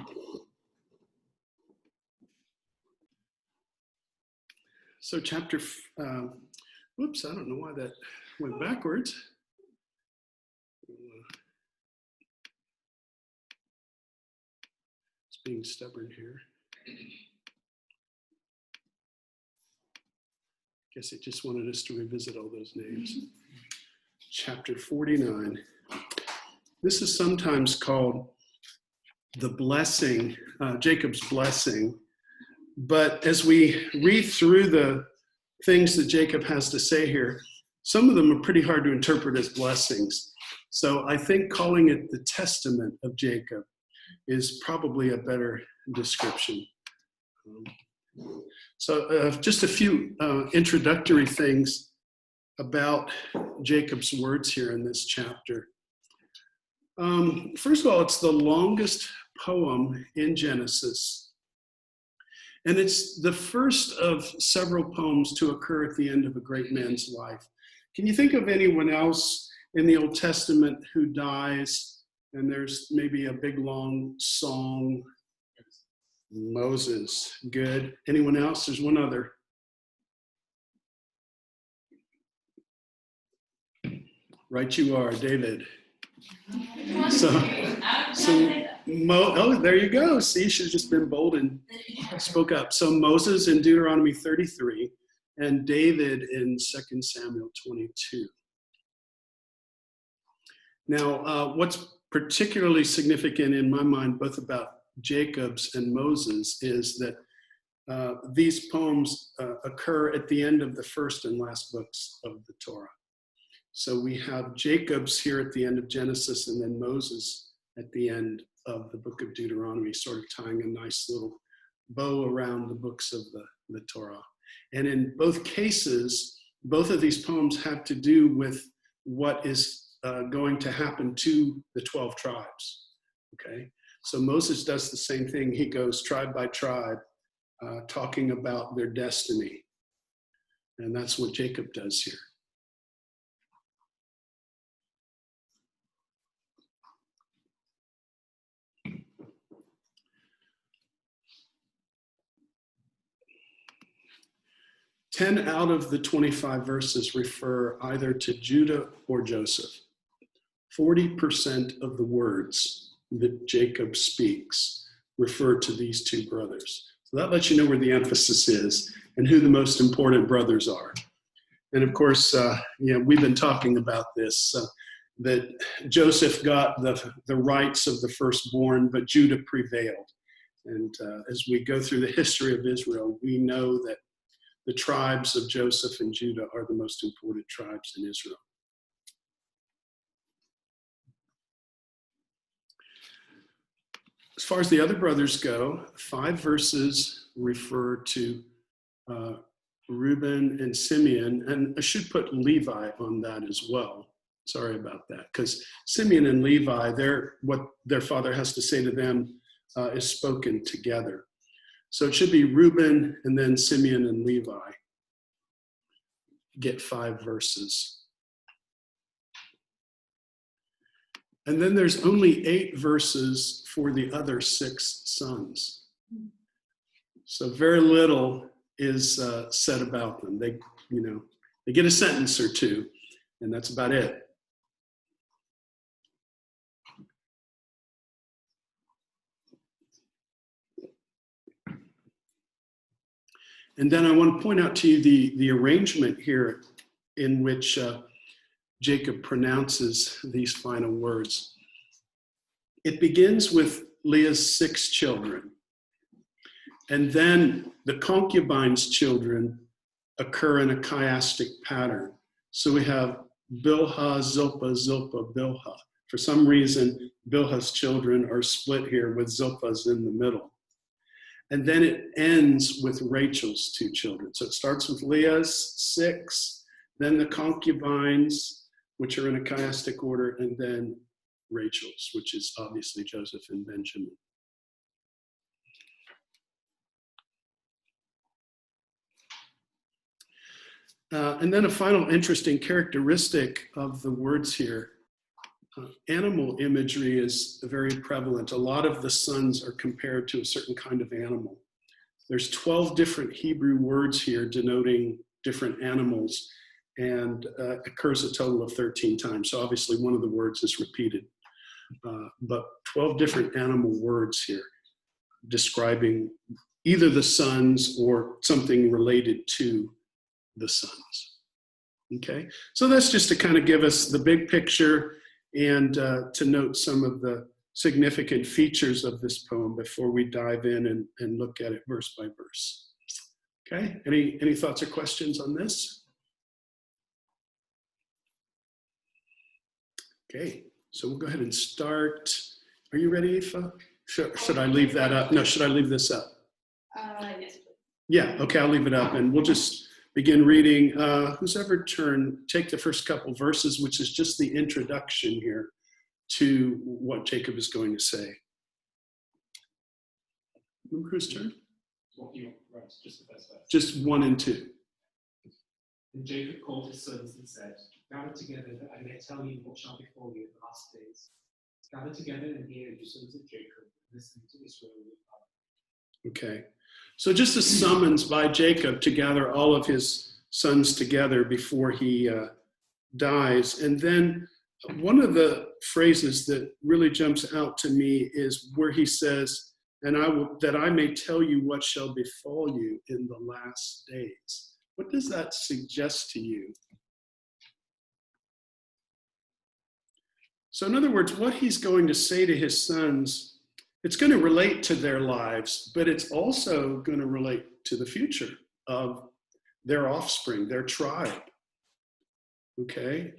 So chapter, whoops, I don't know why that went backwards. It's being stubborn here. Guess it just wanted us to revisit all those names. Chapter 49. This is sometimes called the blessing, Jacob's blessing. But as we read through the things that Jacob has to say here, some of them are pretty hard to interpret as blessings. So I think calling it the testament of Jacob is probably a better description. So just a few introductory things about Jacob's words here in this chapter. First of all, it's the longest poem in Genesis. And it's the first of several poems to occur at the end of a great man's life. Can you think of anyone else in the Old Testament who dies and there's maybe a big long song? Moses. Good. Anyone else? There's one other. Right you are, David. Oh, there you go. See, you should have just been bold and spoke up. So Moses in Deuteronomy 33 and David in 2 Samuel 22. Now, what's particularly significant in my mind, both about Jacob's and Moses, is that these poems occur at the end of the first and last books of the Torah. So we have Jacob's here at the end of Genesis and then Moses at the end of the book of Deuteronomy, sort of tying a nice little bow around the books of the Torah. And in both cases, both of these poems have to do with what is going to happen to the 12 tribes, okay? So Moses does the same thing. He goes tribe by tribe, talking about their destiny. And that's what Jacob does here. Ten out of the 25 verses refer either to Judah or Joseph. 40% of the words that Jacob speaks refer to these two brothers. So that lets you know where the emphasis is and who the most important brothers are. And of course, we've been talking about this, that Joseph got the rights of the firstborn, but Judah prevailed. And as we go through the history of Israel, we know that the tribes of Joseph and Judah are the most important tribes in Israel. As far as the other brothers go, 5 verses refer to Reuben and Simeon, and I should put Levi on that as well. Sorry about that, because Simeon and Levi, what their father has to say to them is spoken together. So it should be Reuben and then Simeon and Levi get 5 verses. And then there's only 8 verses for the other 6 sons. So very little is said about them. They get a sentence or two, and that's about it. And then I want to point out to you the arrangement here in which Jacob pronounces these final words. It begins with Leah's 6 children. And then the concubine's children occur in a chiastic pattern. So we have Bilhah, Zilpah, Zilpah, Bilhah. For some reason, Bilhah's children are split here with Zilpah's in the middle. And then it ends with Rachel's 2 children. So it starts with Leah's 6, then the concubines, which are in a chiastic order, and then Rachel's, which is obviously Joseph and Benjamin. And then a final interesting characteristic of the words here. Animal imagery is very prevalent. A lot of the sons are compared to a certain kind of animal. There's 12 different Hebrew words here denoting different animals, and occurs a total of 13 times. So obviously one of the words is repeated, but 12 different animal words here describing either the sons or something related to the sons. Okay, so that's just to kind of give us the big picture and to note some of the significant features of this poem before we dive in and look at it verse by verse. Okay, any thoughts or questions on this? Okay, so we'll go ahead and start. Are you ready, Aoife? Should I leave that up? No, should I leave this up? Yes, please. Yeah, okay, I'll leave it up and we'll just begin reading. Who's ever take the first couple verses, which is just the introduction here to what Jacob is going to say. Remember whose turn? What you wrote, just the first verse. Just 1 and 2. And Jacob called his sons and said, gather together that I may tell you what shall befall you in the last days. Gather together and hear, you sons of Jacob, and listen to Israel your father. Okay, so just a summons by Jacob to gather all of his sons together before he dies. And then one of the phrases that really jumps out to me is where he says, that I may tell you what shall befall you in the last days. What does that suggest to you? So in other words, what he's going to say to his sons, it's going to relate to their lives, but it's also going to relate to the future of their offspring, their tribe. Okay,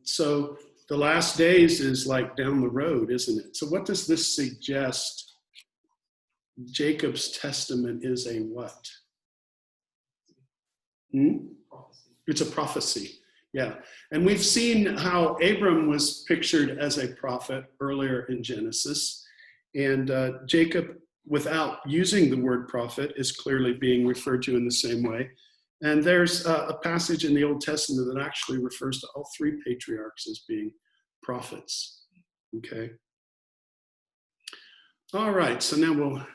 so the last days is like down the road, isn't it? So what does this suggest? Jacob's testament is a what? Prophecy. It's a prophecy, yeah. And we've seen how Abram was pictured as a prophet earlier in Genesis. And Jacob, without using the word prophet, is clearly being referred to in the same way. And there's a passage in the Old Testament that actually refers to all 3 patriarchs as being prophets, okay? All right, so now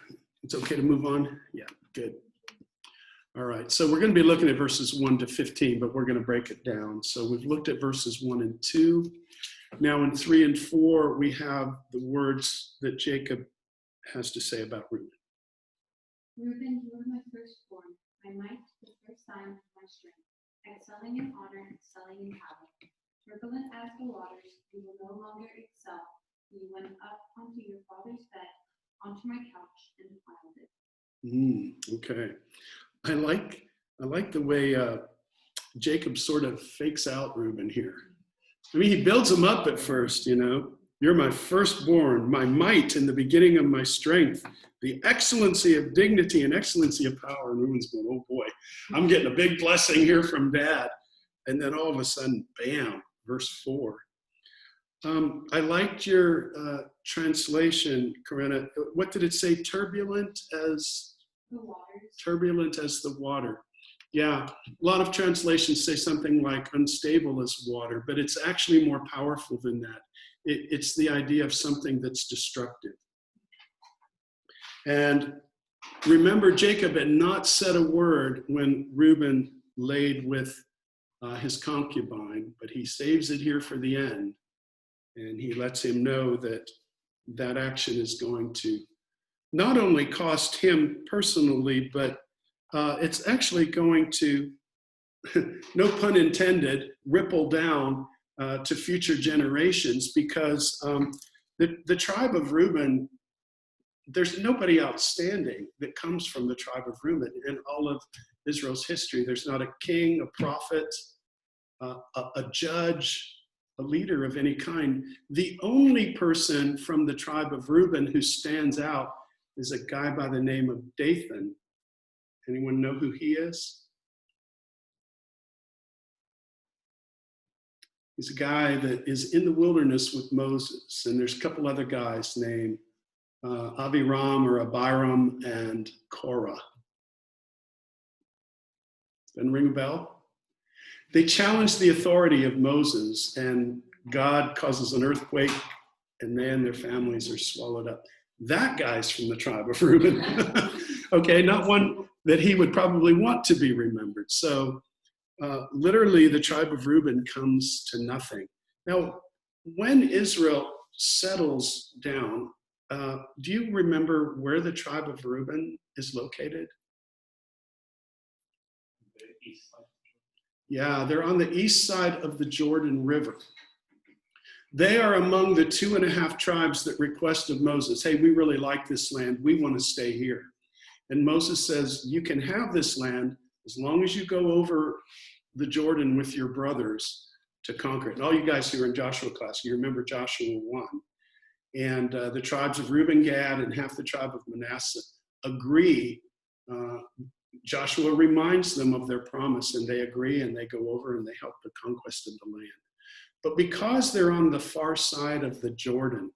it's okay to move on? Yeah, good. All right, so we're going to be looking at verses 1 to 15, but we're going to break it down. So we've looked at verses 1 and 2. Now in 3 and 4, we have the words that Jacob has to say about Reuben. Reuben, you are my firstborn, my might, the first sign of my strength, excelling in honor, excelling in power. Turbulent as the waters, you will no longer excel. You went up onto your father's bed, onto my couch, and defiled it. Okay. I like the way Jacob sort of fakes out Reuben here. I mean, he builds him up at first, you know. You're my firstborn, my might in the beginning of my strength, the excellency of dignity and excellency of power. And Reuben's going, oh boy, I'm getting a big blessing here from Dad. And then all of a sudden, bam, verse 4. I liked your translation, Corinna. What did it say? Turbulent as? The waters. Turbulent as the water. Yeah, a lot of translations say something like unstable as water, but it's actually more powerful than that. It's the idea of something that's destructive. And remember, Jacob had not said a word when Reuben laid with his concubine, but he saves it here for the end. And he lets him know that that action is going to not only cost him personally, but it's actually going to, no pun intended, ripple down to future generations, because the tribe of Reuben, there's nobody outstanding that comes from the tribe of Reuben in all of Israel's history. There's not a king, a prophet, a judge, a leader of any kind. The only person from the tribe of Reuben who stands out is a guy by the name of Dathan. Anyone know who he is? He's a guy that is in the wilderness with Moses, and there's a couple other guys named Abiram or Abiram and Korah. Doesn't ring a bell? They challenge the authority of Moses, and God causes an earthquake, and then their families are swallowed up. That guy's from the tribe of Reuben. Okay, not one that he would probably want to be remembered. So literally the tribe of Reuben comes to nothing. Now, when Israel settles down, do you remember where the tribe of Reuben is located? The east side. Yeah, they're on the east side of the Jordan River. They are among the 2.5 tribes that request of Moses, hey, we really like this land. We want to stay here. And Moses says, you can have this land as long as you go over the Jordan with your brothers to conquer it. And all you guys who are in Joshua class, you remember Joshua 1. And the tribes of Reuben, Gad, and half the tribe of Manasseh agree. Joshua reminds them of their promise, and they agree, and they go over and they help the conquest of the land. But because they're on the far side of the Jordan,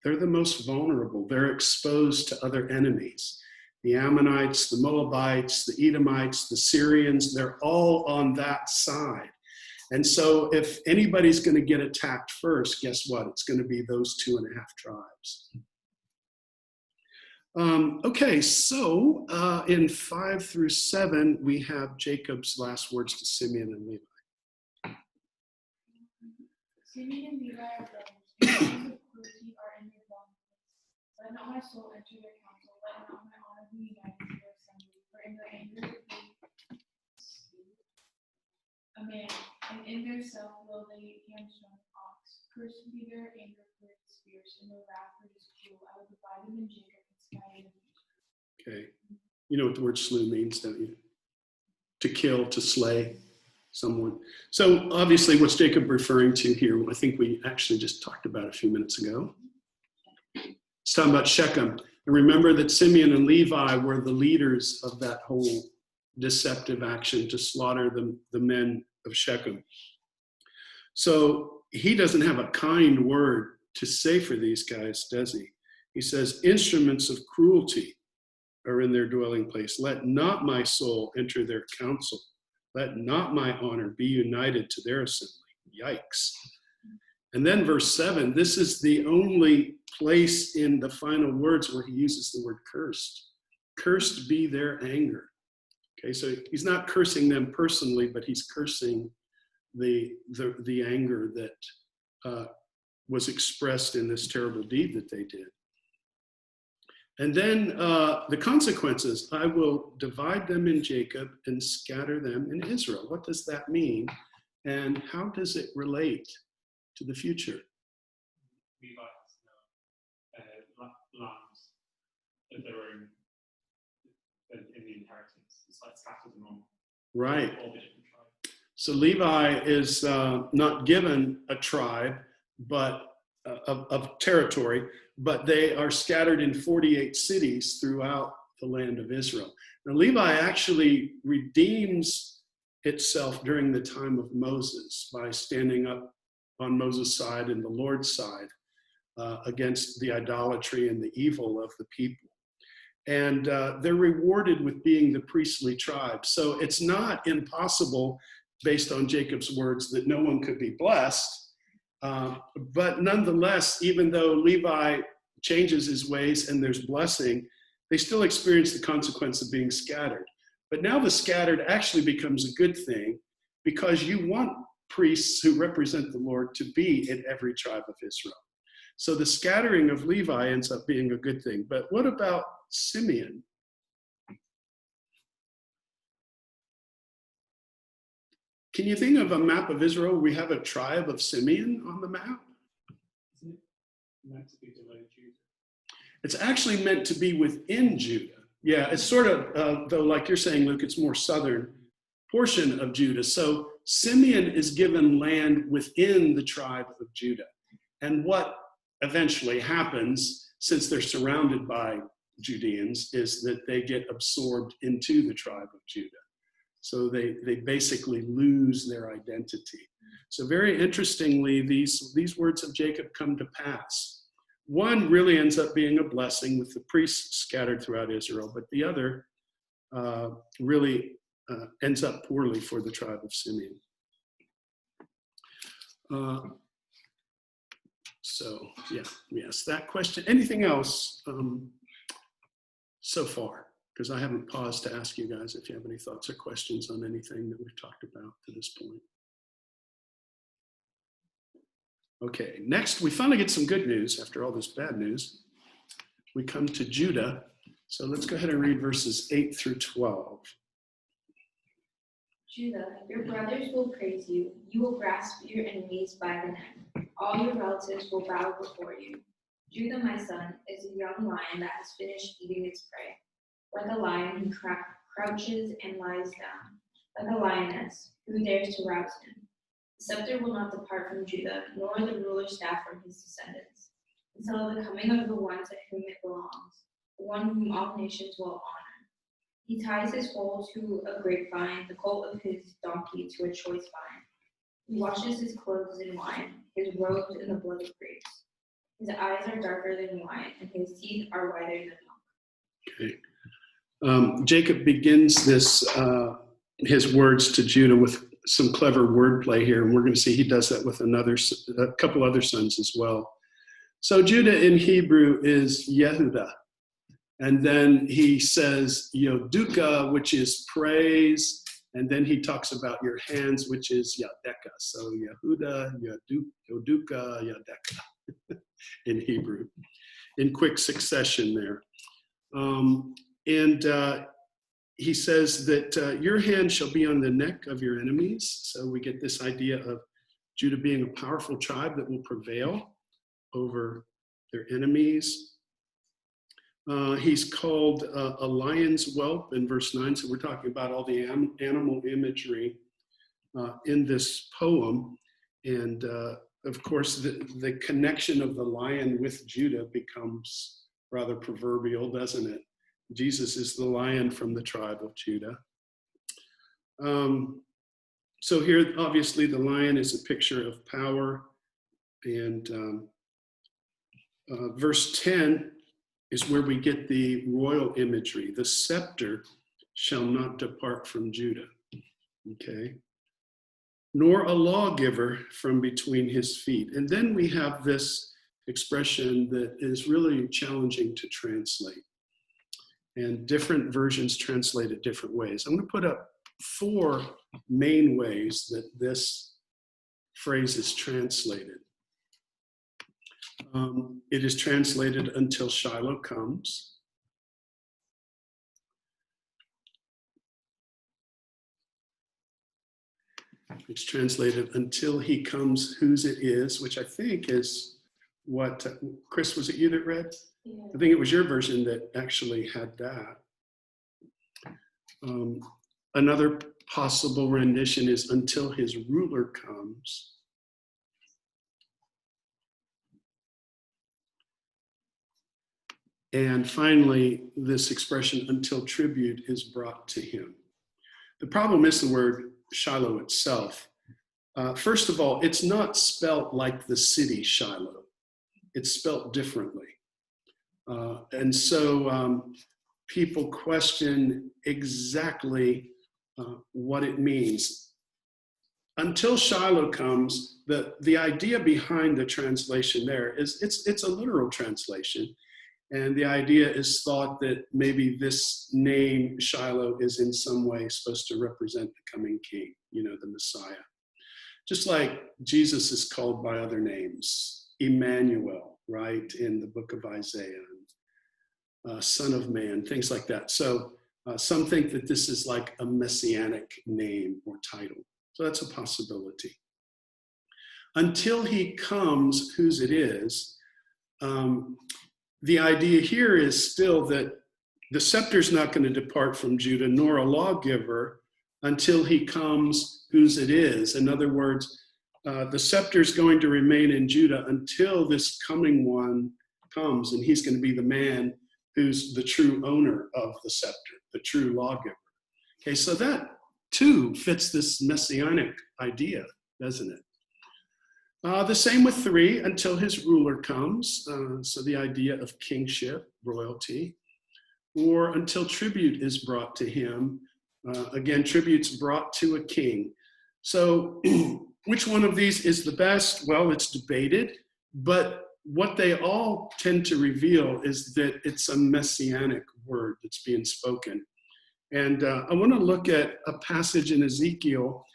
they're the most vulnerable. They're exposed to other enemies. The Ammonites, the Moabites, the Edomites, the Syrians, they're all on that side. And so if anybody's going to get attacked first, guess what? It's going to be those 2.5 tribes. Okay, so in 5 through 7, we have Jacob's last words to Simeon and Levi. Simeon and Levi are brothers, and the of cruelty are in their dwelling place. Let not my soul enter their council, let not my honor be united to their assembly, for in their anger will be a man, and in their cell will they hamstring an ox. Cursed be their anger, for it is fierce, and their wrath for it is cruel. I will divide them in Jacob and scatter them. Okay, you know what the word slew means, don't you? To kill, to slay someone. So obviously what's Jacob referring to here? I think we actually just talked about a few minutes ago. It's talking about Shechem. And remember that Simeon and Levi were the leaders of that whole deceptive action to slaughter the men of Shechem. So he doesn't have a kind word to say for these guys, does he? He says, instruments of cruelty are in their dwelling place. Let not my soul enter their council. Let not my honor be united to their assembly. Yikes. And then verse 7, this is the only place in the final words where he uses the word cursed. Cursed be their anger. Okay, so he's not cursing them personally, but he's cursing the anger that was expressed in this terrible deed that they did. And then the consequences, I will divide them in Jacob and scatter them in Israel. What does that mean? And how does it relate to the future? Levi's lands that they were in the inheritance. It's like scattered among Right. all the different tribes. So Levi is not given a tribe, but of territory, but they are scattered in 48 cities throughout the land of Israel. Now, Levi actually redeems itself during the time of Moses by standing up on Moses' side and the Lord's side against the idolatry and the evil of the people. And they're rewarded with being the priestly tribe. So it's not impossible, based on Jacob's words, that no one could be blessed. But nonetheless, even though Levi changes his ways and there's blessing, they still experience the consequence of being scattered. But now the scattered actually becomes a good thing, because you want priests who represent the Lord to be in every tribe of Israel. So the scattering of Levi ends up being a good thing. But what about Simeon? Can you think of a map of Israel where we have a tribe of Simeon on the map? Isn't it meant to be below Judah? It's actually meant to be within Judah. Yeah, it's sort of, though, like you're saying, Luke, it's more southern portion of Judah. So Simeon is given land within the tribe of Judah. And what eventually happens, since they're surrounded by Judeans, is that they get absorbed into the tribe of Judah. So they basically lose their identity. So very interestingly, these words of Jacob come to pass. One really ends up being a blessing with the priests scattered throughout Israel, but the other really ends up poorly for the tribe of Simeon. Yes, that question. Anything else so far? Because I haven't paused to ask you guys if you have any thoughts or questions on anything that we've talked about to this point. Okay, next we finally get some good news after all this bad news. We come to Judah. So let's go ahead and read verses 8 through 12. Judah, your brothers will praise you. You will grasp your enemies by the neck. All your relatives will bow before you. Judah, my son, is a young lion that has finished eating its prey. Like a lion who crouches and lies down, like a lioness who dares to rouse him. The scepter will not depart from Judah, nor the ruler's staff from his descendants, until the coming of the one to whom it belongs, the one whom all nations will honor. He ties his foal to a grapevine, the colt of his donkey to a choice vine. He washes his clothes in wine, his robes in the blood of grapes. His eyes are darker than wine, and his teeth are whiter than milk. Okay. Jacob begins his words to Judah with some clever wordplay here, and we're going to see he does that with a couple other sons as well. So Judah in Hebrew is Yehuda, and then he says Yoduka, which is praise, and then he talks about your hands, which is Yadeka. So Yehuda, Yoduka, Yadeka in Hebrew, in quick succession there. He says that your hand shall be on the neck of your enemies. So we get this idea of Judah being a powerful tribe that will prevail over their enemies. He's called a lion's whelp in verse 9. So we're talking about all the animal imagery in this poem. And of course, the connection of the lion with Judah becomes rather proverbial, doesn't it? Jesus is the lion from the tribe of Judah. So here, obviously, the lion is a picture of power. And verse 10 is where we get the royal imagery. The scepter shall not depart from Judah. Okay? Nor a lawgiver from between his feet. And then we have this expression that is really challenging to translate. And different versions translate it different ways. I'm going to put up 4 main ways that this phrase is translated. It is translated until Shiloh comes. It's translated until he comes whose it is, which I think is what, Chris, was it you that read? Yeah. I think it was your version that actually had that. Another possible rendition is until his ruler comes. And finally, this expression, until tribute is brought to him. The problem is the word Shiloh itself. First of all, it's not spelt like the city Shiloh. It's spelt differently. And so people question exactly what it means. Until Shiloh comes, the idea behind the translation there is it's a literal translation. And the idea is thought that maybe this name Shiloh is in some way supposed to represent the coming king, the Messiah. Just like Jesus is called by other names, Emmanuel, right, in the book of Isaiah, Son of Man, things like that. So some think that this is like a messianic name or title. So that's a possibility. Until he comes, whose it is, the idea here is still that the scepter is not going to depart from Judah, nor a lawgiver, until he comes whose it is. In other words, the scepter is going to remain in Judah until this coming one comes, and he's going to be the man who's the true owner of the scepter, the true lawgiver. Okay, so that too fits this messianic idea, doesn't it? The same with 3, until his ruler comes. So the idea of kingship, royalty, or until tribute is brought to him. Again, tribute's brought to a king. So which one of these is the best? Well, it's debated, but what they all tend to reveal is that it's a messianic word that's being spoken. And I want to look at a passage in Ezekiel,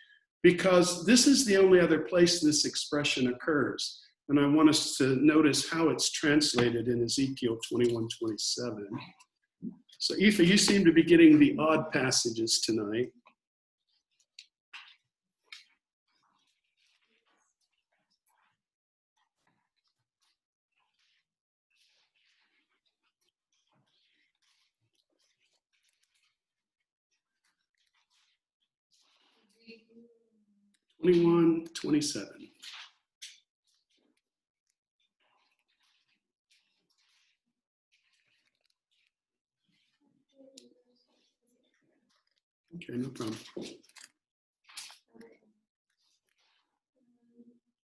because this is the only other place this expression occurs. And I want us to notice how it's translated in Ezekiel 21:27. So Aoife, you seem to be getting the odd passages tonight. 21, 27. Okay, no problem.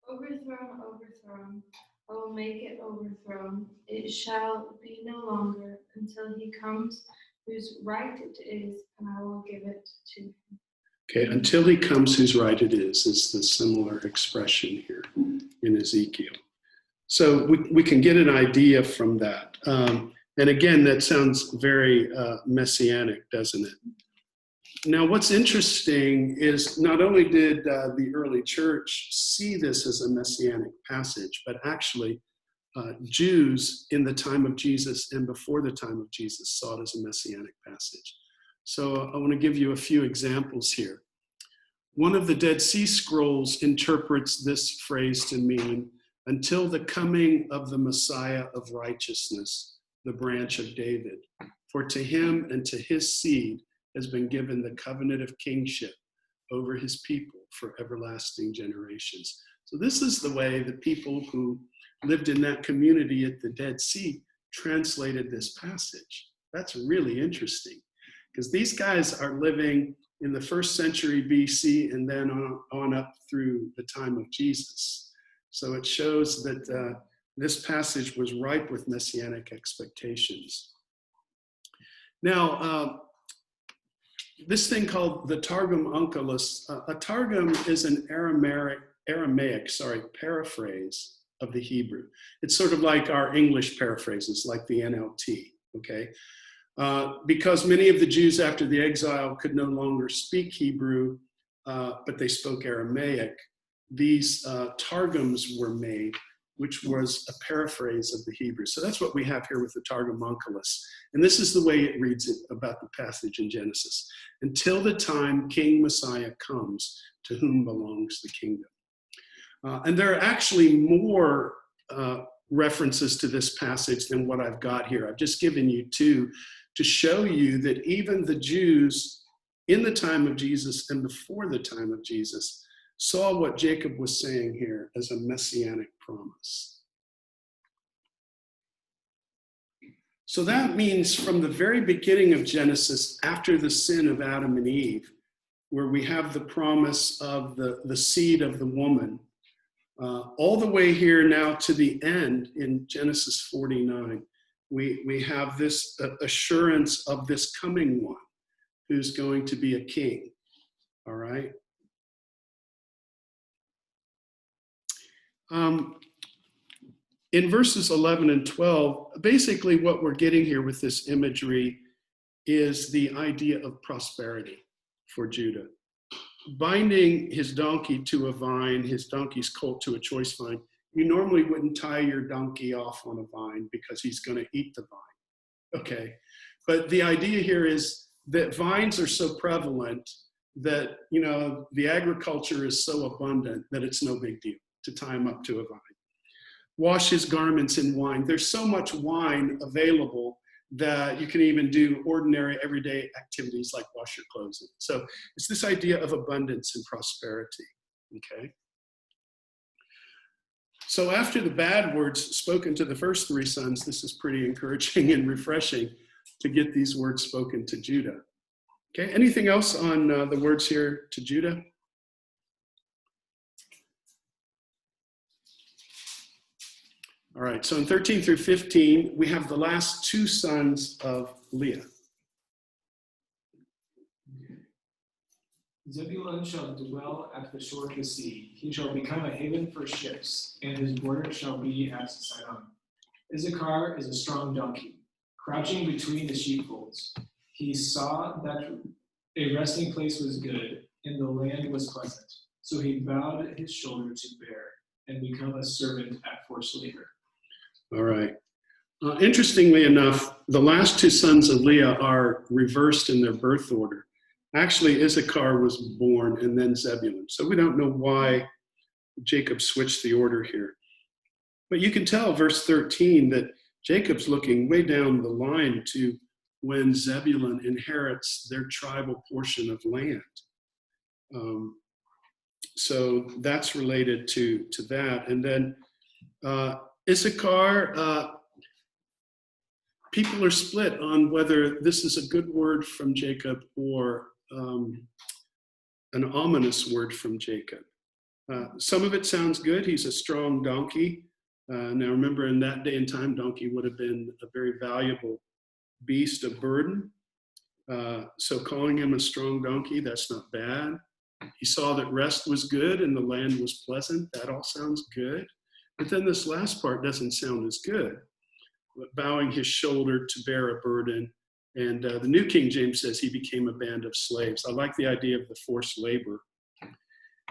Overthrown, overthrown. I will make it overthrown. It shall be no longer until he comes whose right it is, and I will give it to him. Okay, until he comes whose right it is the similar expression here in Ezekiel. So we can get an idea from that. And again, that sounds very messianic, doesn't it? Now, what's interesting is not only did the early church see this as a messianic passage, but actually Jews in the time of Jesus and before the time of Jesus saw it as a messianic passage. So I want to give you a few examples here. One of the Dead Sea Scrolls interprets this phrase to mean, until the coming of the Messiah of righteousness, the branch of David. For to him and to his seed has been given the covenant of kingship over his people for everlasting generations. So this is the way the people who lived in that community at the Dead Sea translated this passage. That's really interesting, because these guys are living in the 1st century BC and then on up through the time of Jesus. So it shows that this passage was ripe with messianic expectations. Now, this thing called the Targum Onkelos, a Targum is an Aramaic paraphrase of the Hebrew. It's sort of like our English paraphrases, like the NLT, okay? Because many of the Jews after the exile could no longer speak Hebrew, but they spoke Aramaic, these Targums were made, which was a paraphrase of the Hebrew. So that's what we have here with the Targum Onkelos. And this is the way it reads it about the passage in Genesis. Until the time King Messiah comes, to whom belongs the kingdom. And there are actually more references to this passage than what I've got here. I've just given you two to show you that even the Jews in the time of Jesus and before the time of Jesus saw what Jacob was saying here as a messianic promise. So that means from the very beginning of Genesis, after the sin of Adam and Eve, where we have the promise of the seed of the woman, all the way here now to the end in Genesis 49, we have this assurance of this coming one who's going to be a king, all right? In verses 11 and 12, basically what we're getting here with this imagery is the idea of prosperity for Judah. Binding his donkey to a vine, his donkey's colt to a choice vine, you normally wouldn't tie your donkey off on a vine because he's going to eat the vine, okay? But the idea here is that vines are so prevalent that, you know, the agriculture is so abundant that it's no big deal to tie him up to a vine. Wash his garments in wine. There's so much wine available that you can even do ordinary everyday activities like wash your clothes in. So it's this idea of abundance and prosperity, okay? So after the bad words spoken to the first three sons, this is pretty encouraging and refreshing to get these words spoken to Judah. Okay, anything else on the words here to Judah? All right, so in 13 through 15, we have the last two sons of Leah. Zebulun shall dwell at the shore of the sea. He shall become a haven for ships, and his border shall be at Sidon. Issachar is a strong donkey, crouching between the sheepfolds. He saw that a resting place was good, and the land was pleasant. So he bowed his shoulder to bear, and become a servant at forced labor. All right. Interestingly enough, the last two sons of Leah are reversed in their birth order. Actually, Issachar was born and then Zebulun. So we don't know why Jacob switched the order here. But you can tell, verse 13, that Jacob's looking way down the line to when Zebulun inherits their tribal portion of land. So that's related to that. And then Issachar, people are split on whether this is a good word from Jacob or an ominous word from Jacob. Some of it sounds good. He's a strong donkey. Now remember, in that day and time, donkey would have been a very valuable beast of burden. So calling him a strong donkey, that's not bad. He saw that rest was good and the land was pleasant. That all sounds good. But then this last part doesn't sound as good. Bowing his shoulder to bear a burden. And the New King James says he became a band of slaves. I like the idea of the forced labor.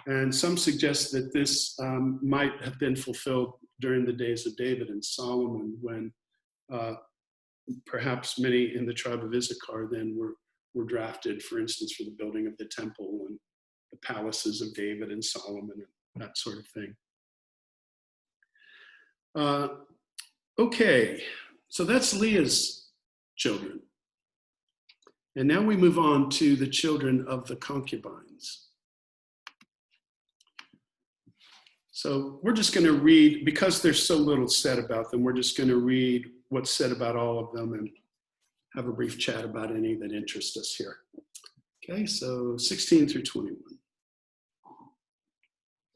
And some suggest that this might have been fulfilled during the days of David and Solomon, when perhaps many in the tribe of Issachar then were drafted, for instance, for the building of the temple and the palaces of David and Solomon and that sort of thing. Okay, so that's Leah's children. And now we move on to the children of the concubines. So we're just going to read, because there's so little said about them, we're just going to read what's said about all of them and have a brief chat about any that interest us here. Okay, so 16 through 21.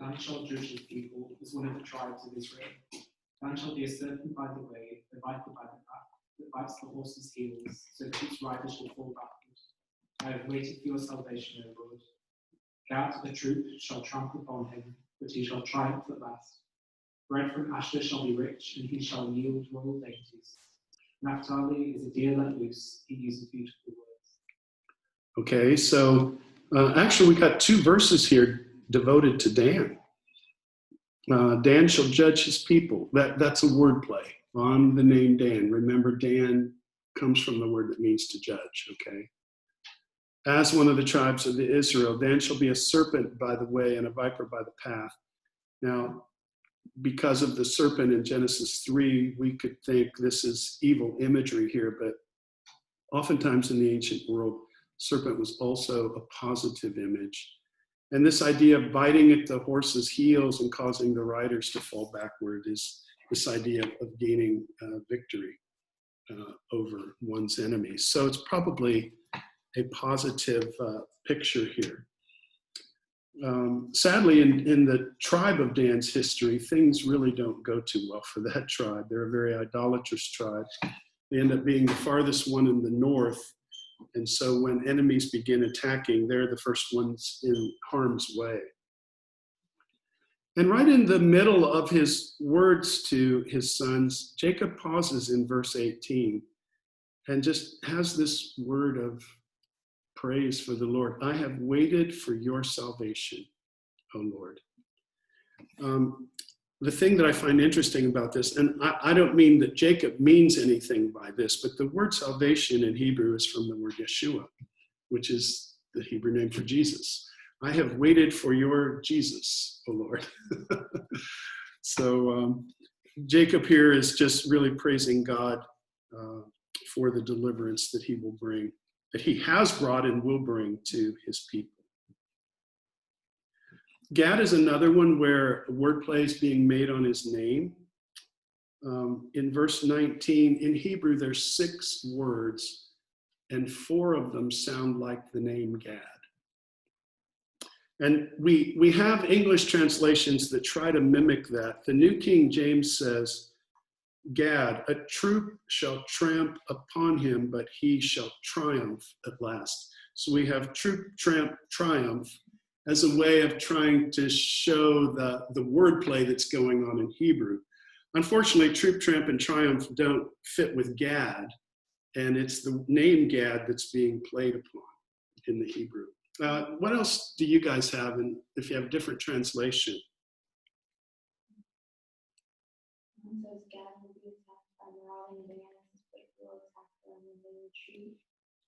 Dan shall judge his people as one of the tribes of Israel. Dan shall be a serpent by the way, a viper by the path, that bites the horse's heels, so that its rider shall fall backward. I have waited for your salvation, O Lord. Gad the troop shall trample upon him, but he shall triumph at last. Bread from Asher shall be rich, and he shall yield royal dainties. Naphtali is a deer let loose, he uses beautiful words. Okay, so actually we got 2 verses here devoted to Dan. Dan shall judge his people. That's a word play on the name Dan. Remember, Dan comes from the word that means to judge, okay? As one of the tribes of Israel, Dan shall be a serpent by the way and a viper by the path. Now, because of the serpent in Genesis 3, we could think this is evil imagery here, but oftentimes in the ancient world, serpent was also a positive image. And this idea of biting at the horse's heels and causing the riders to fall backward is this idea of gaining victory over one's enemies. So it's probably a positive picture here. Sadly, in the tribe of Dan's history, things really don't go too well for that tribe. They're a very idolatrous tribe. They end up being the farthest one in the north. And so when enemies begin attacking, they're the first ones in harm's way. And right in the middle of his words to his sons, Jacob pauses in verse 18 and just has this word of praise for the Lord. I have waited for your salvation, O Lord. The thing that I find interesting about this, and I don't mean that Jacob means anything by this, but the word salvation in Hebrew is from the word Yeshua, which is the Hebrew name for Jesus. I have waited for your Jesus, O Lord. So Jacob here is just really praising God for the deliverance that he will bring, that he has brought and will bring to his people. Gad is another one where wordplay is being made on his name. In verse 19, in Hebrew, there's 6 words, and 4 of them sound like the name Gad. And we have English translations that try to mimic that. The New King James says, Gad, a troop shall tramp upon him, but he shall triumph at last. So we have troop, tramp, triumph as a way of trying to show the wordplay that's going on in Hebrew. Unfortunately, troop, tramp, and triumph don't fit with Gad, and it's the name Gad that's being played upon in the Hebrew. What else do you guys have, and if you have different translation? One says Gad will be attacked by marauding bands, but will attack them when they retreat.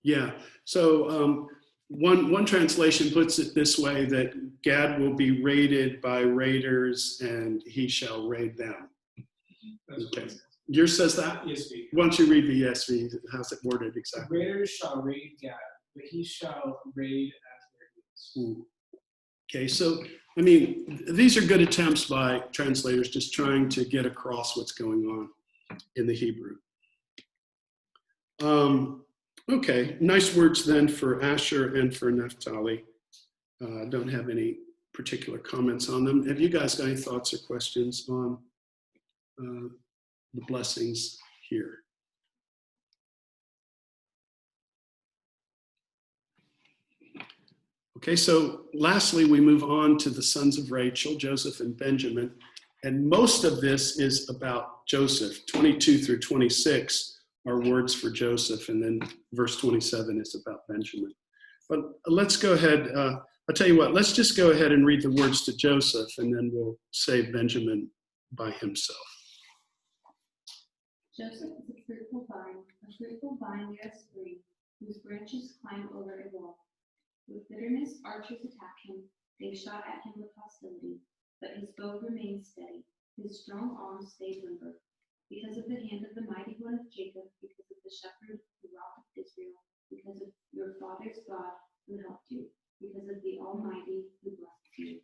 Yeah, so one translation puts it this way, that Gad will be raided by raiders and he shall raid them. That's what Okay. it says. Yours says that? ESV. Why don't you read the ESV? How's it worded The exactly? raiders shall raid Gad, but he shall raid at their heels. Okay, so, I mean, these are good attempts by translators just trying to get across what's going on in the Hebrew. Okay, nice words then for Asher and for Naphtali. Don't have any particular comments on them. Have you guys got any thoughts or questions on the blessings here? Okay, so lastly, we move on to the sons of Rachel, Joseph and Benjamin. And most of this is about Joseph. 22 through 26 are words for Joseph, and then verse 27 is about Benjamin. But let's go ahead. I'll tell you what, let's just go ahead and read the words to Joseph, and then we'll say Benjamin by himself. Joseph is a fruitful vine near a spring, whose branches climb over a wall. With bitterness, archers attack him. They shot at him with hostility, but his bow remained steady. His strong arm stayed limber. Because of the hand of the mighty one of Jacob, because of the shepherd, the rock of Israel, because of your father's God who helped you, because of the Almighty who blessed you.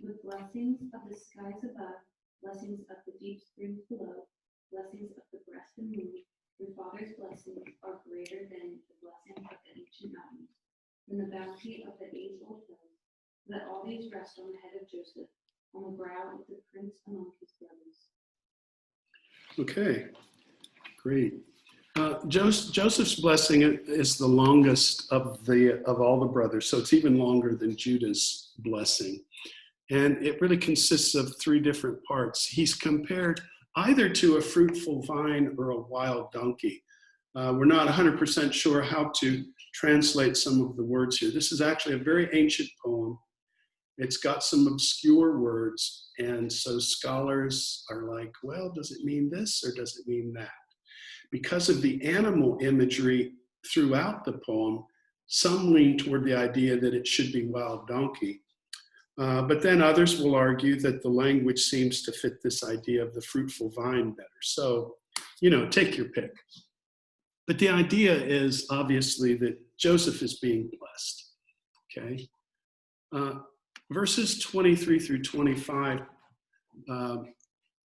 With blessings of the skies above, blessings of the deep springs below, blessings of the breast and womb, your father's blessings are greater than the blessings of the ancient mountains, than the bounty of the age-old hills. Let all these rest on the head of Joseph, on the brow of the prince among his brothers. Okay, great. Joseph's blessing is the longest of all the brothers, so it's even longer than Judah's blessing. And it really consists of three different parts. He's compared either to a fruitful vine or a wild donkey. We're not 100% sure how to translate some of the words here. This is actually a very ancient poem. It's got some obscure words, and so scholars are like, well, does it mean this or does it mean that? Because of the animal imagery throughout the poem, some lean toward the idea that it should be wild donkey. But then others will argue that the language seems to fit this idea of the fruitful vine better. So, take your pick. But the idea is obviously that Joseph is being blessed, okay? Verses 23 through 25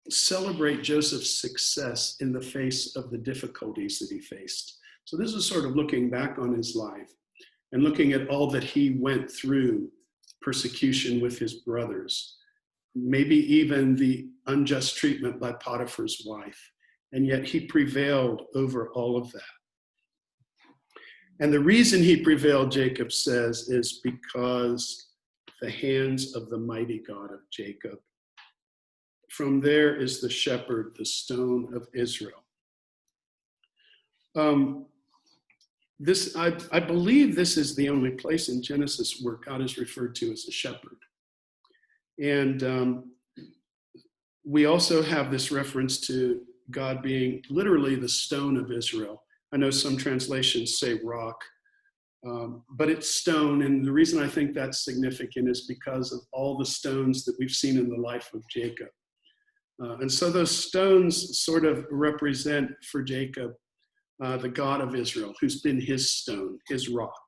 celebrate Joseph's success in the face of the difficulties that he faced. So this is sort of looking back on his life and looking at all that he went through, persecution with his brothers, maybe even the unjust treatment by Potiphar's wife. And yet he prevailed over all of that. And the reason he prevailed, Jacob says, is because the hands of the mighty God of Jacob. From there is the shepherd, the stone of Israel. I believe this is the only place in Genesis where God is referred to as a shepherd. And we also have this reference to God being literally the stone of Israel. I know some translations say rock, but it's stone. And the reason I think that's significant is because of all the stones that we've seen in the life of Jacob. And so those stones sort of represent for Jacob the God of Israel, who's been his stone, his rock,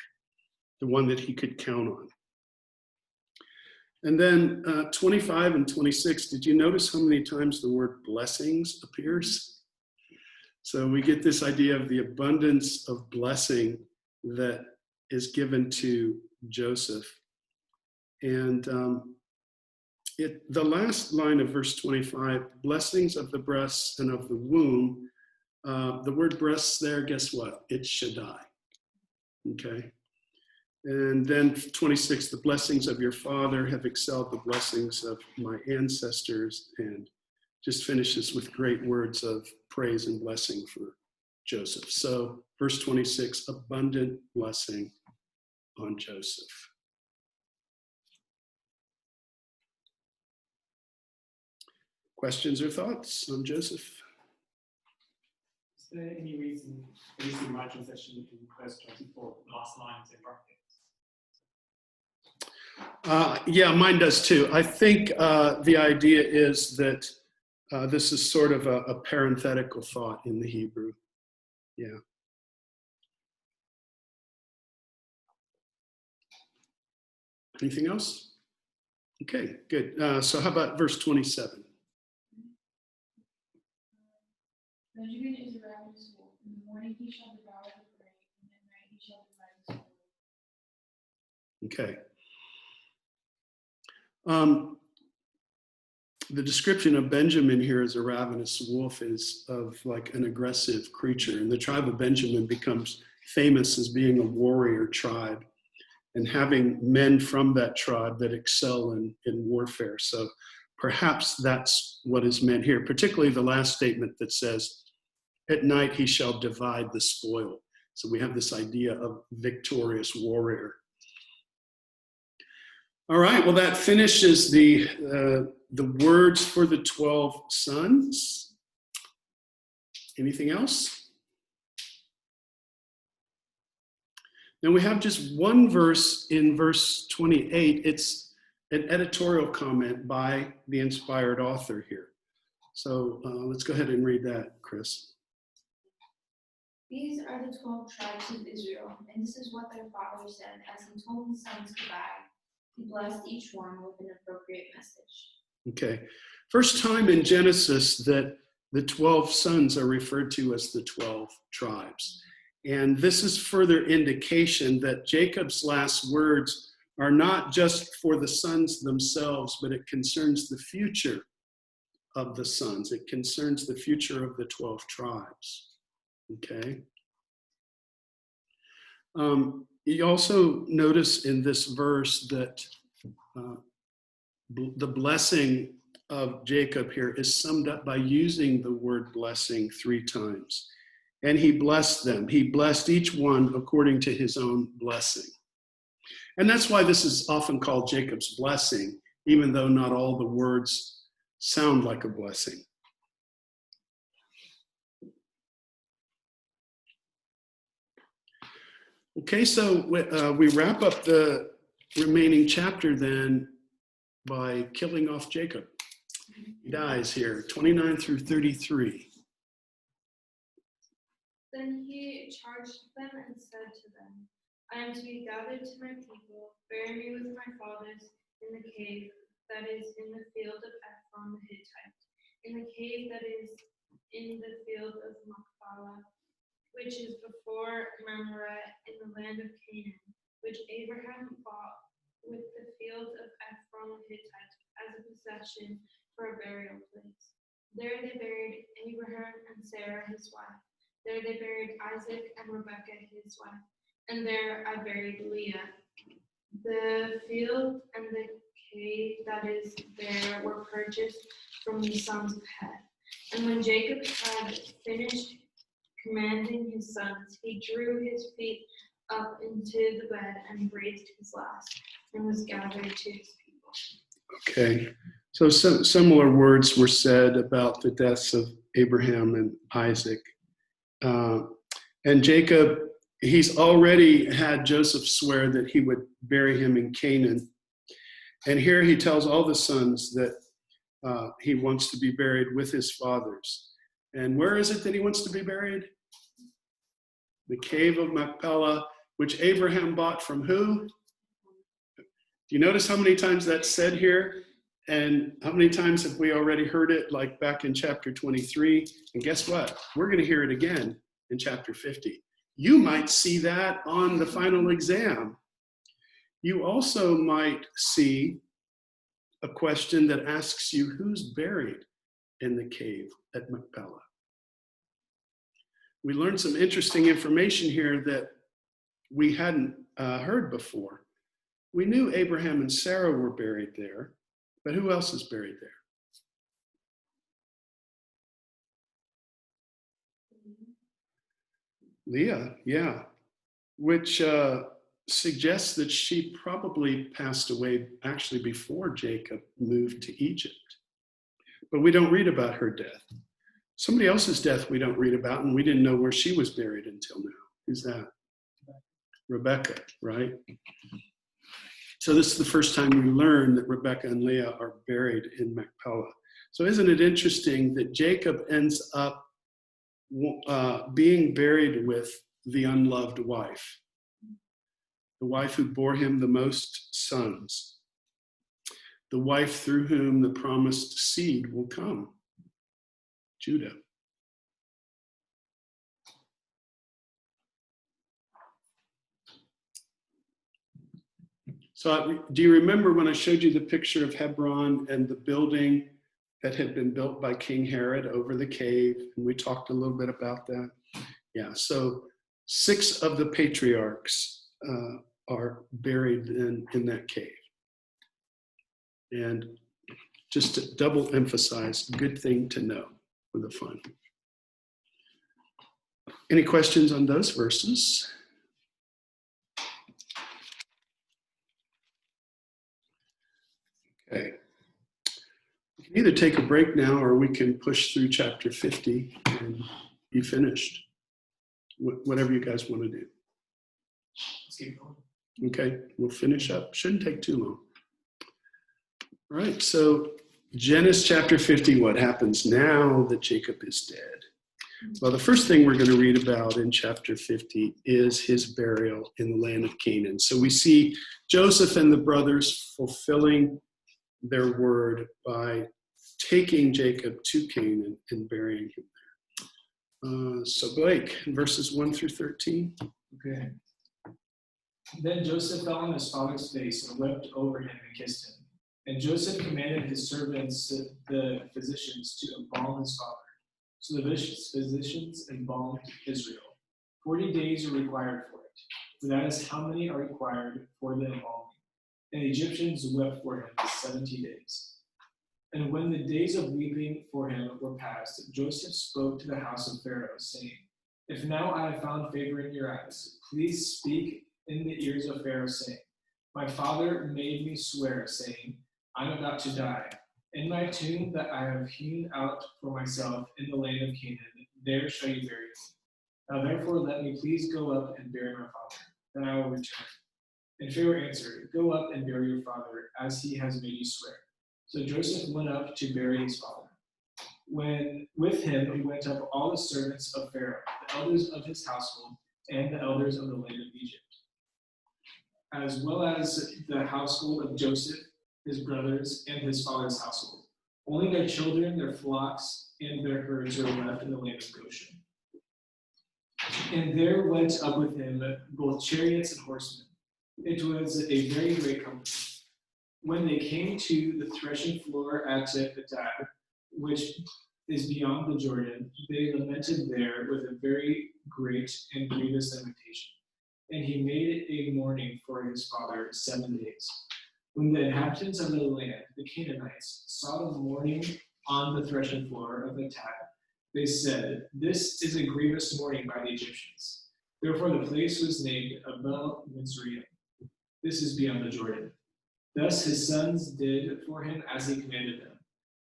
the one that he could count on. And then 25 and 26, did you notice how many times the word blessings appears? So we get this idea of the abundance of blessing that is given to Joseph. And the last line of verse 25, blessings of the breasts and of the womb, the word breasts there, guess what? It's Shaddai, okay? And then 26, the blessings of your father have excelled the blessings of my ancestors, and just finishes with great words of praise and blessing for Joseph. So verse 26, abundant blessing on Joseph. Questions or thoughts on Joseph? Is there any reason my translation in verse 24, the last line is in brackets? Yeah, mine does too. I think the idea is that this is sort of a parenthetical thought in the Hebrew. Yeah. Anything else? Okay, good. So how about verse 27? Benjamin is a ravenous wolf. In the morning he shall devour the prey, and at night he shall divide the spoil. Okay. The description of Benjamin here as a ravenous wolf is of like an aggressive creature. And the tribe of Benjamin becomes famous as being a warrior tribe and having men from that tribe that excel in warfare. So perhaps that's what is meant here, particularly the last statement that says, at night he shall divide the spoil. So we have this idea of victorious warrior. All right, well, that finishes the words for the 12 sons. Anything else? Now we have just one verse in verse 28. It's an editorial comment by the inspired author here. So let's go ahead and read that, Chris. These are the 12 tribes of Israel, and this is what their father said as he told his sons goodbye. He blessed each one with an appropriate message. Okay. First time in Genesis that the 12 sons are referred to as the 12 tribes. And this is further indication that Jacob's last words are not just for the sons themselves, but it concerns the future of the sons. It concerns the future of the 12 tribes. Okay. You also notice in this verse that the blessing of Jacob here is summed up by using the word blessing 3 times. And he blessed them. He blessed each one according to his own blessing. And that's why this is often called Jacob's blessing, even though not all the words sound like a blessing. Okay, so we wrap up the remaining chapter then by killing off Jacob. He dies here, 29 through 33. Then he charged them and said to them, I am to be gathered to my people. Bury me with my fathers in the cave that is in the field of Ephron the Hittite, in the cave that is in the field of Machpelah, which is before Mamre in the land of Canaan, which Abraham bought with the field of Ephron the Hittite as a possession for a burial place. There they buried Abraham and Sarah his wife. There they buried Isaac and Rebekah his wife. And there I buried Leah. The field and the cave that is there were purchased from the sons of Het. And when Jacob had finished commanding his sons, he drew his feet up into the bed and breathed his last, and was gathered to his people. Okay, so some similar words were said about the deaths of Abraham and Isaac. And Jacob, he's already had Joseph swear that he would bury him in Canaan. And here he tells all the sons that he wants to be buried with his fathers. And where is it that he wants to be buried? The cave of Machpelah, which Abraham bought from who? Do you notice how many times that's said here? And how many times have we already heard it, like back in chapter 23? And guess what? We're going to hear it again in chapter 50. You might see that on the final exam. You also might see a question that asks you, who's buried in the cave at Machpelah? We learned some interesting information here that we hadn't heard before. We knew Abraham and Sarah were buried there, but who else is buried there? Leah, yeah, which suggests that she probably passed away actually before Jacob moved to Egypt. But we don't read about her death. Somebody else's death we don't read about, and we didn't know where she was buried until now. Who's that? Rebecca, right? So this is the first time we learn that Rebecca and Leah are buried in Machpelah. So isn't it interesting that Jacob ends up being buried with the unloved wife, the wife who bore him the most sons? the wife through whom the promised seed will come, Judah. So do you remember when I showed you the picture of Hebron and the building that had been built by King Herod over the cave? And we talked a little bit about that. Yeah, so 6 of the patriarchs are buried in that cave. And just to double emphasize, good thing to know for the fun. Any questions on those verses? Okay. We can either take a break now or we can push through chapter 50 and be finished. Whatever you guys want to do. Let's keep going. Okay, we'll finish up. Shouldn't take too long. All right, so Genesis chapter 50, what happens now that Jacob is dead? Well, the first thing we're going to read about in chapter 50 is his burial in the land of Canaan. So we see Joseph and the brothers fulfilling their word by taking Jacob to Canaan and burying him there. So Blake, verses 1 through 13. Okay. Then Joseph fell on his father's face and wept over him and kissed him. And Joseph commanded his servants, the physicians, to embalm his father. So the physicians embalmed Israel. 40 days are required for it, for that is how many are required for the embalming. And the Egyptians wept for him 70 days. And when the days of weeping for him were past, Joseph spoke to the house of Pharaoh, saying, If now I have found favor in your eyes, please speak in the ears of Pharaoh, saying, My father made me swear, saying, I am about to die. In my tomb that I have hewn out for myself in the land of Canaan, there shall you bury me. Now therefore let me please go up and bury my father, then I will return. And Pharaoh answered, Go up and bury your father, as he has made you swear. So Joseph went up to bury his father. When with him he went up all the servants of Pharaoh, the elders of his household, and the elders of the land of Egypt, as well as the household of Joseph, his brothers, and his father's household. Only their children, their flocks, and their herds were left in the land of Goshen. And there went up with him both chariots and horsemen. It was a very great company. When they came to the threshing floor at Atad, which is beyond the Jordan, they lamented there with a very great and grievous lamentation. And he made a mourning for his father 7 days. When the inhabitants of the land, the Canaanites, saw the mourning on the threshing floor of Atad, they said, This is a grievous mourning by the Egyptians. Therefore the place was named Abel Mizraim. This is beyond the Jordan. Thus his sons did for him as he commanded them.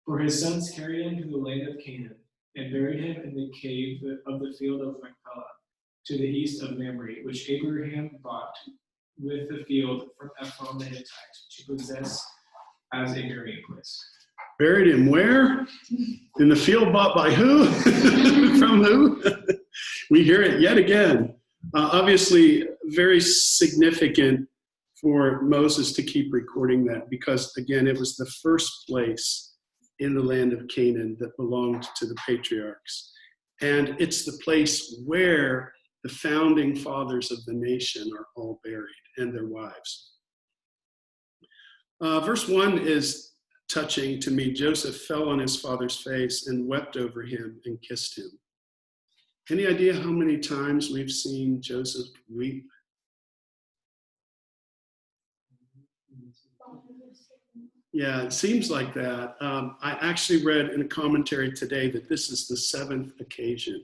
For his sons carried him to the land of Canaan, and buried him in the cave of the field of Machpelah, to the east of Mamre, which Abraham bought with the field from Ephron the Hittite, to possess as a burying place. Buried him where? In the field bought by who? From who? We hear it yet again. Obviously, very significant for Moses to keep recording that because, again, it was the first place in the land of Canaan that belonged to the patriarchs. And it's the place where the founding fathers of the nation are all buried and their wives. Verse 1 is touching to me. Joseph fell on his father's face and wept over him and kissed him. Any idea how many times we've seen Joseph weep? Yeah, it seems like that. I actually read in a commentary today that this is the 7th occasion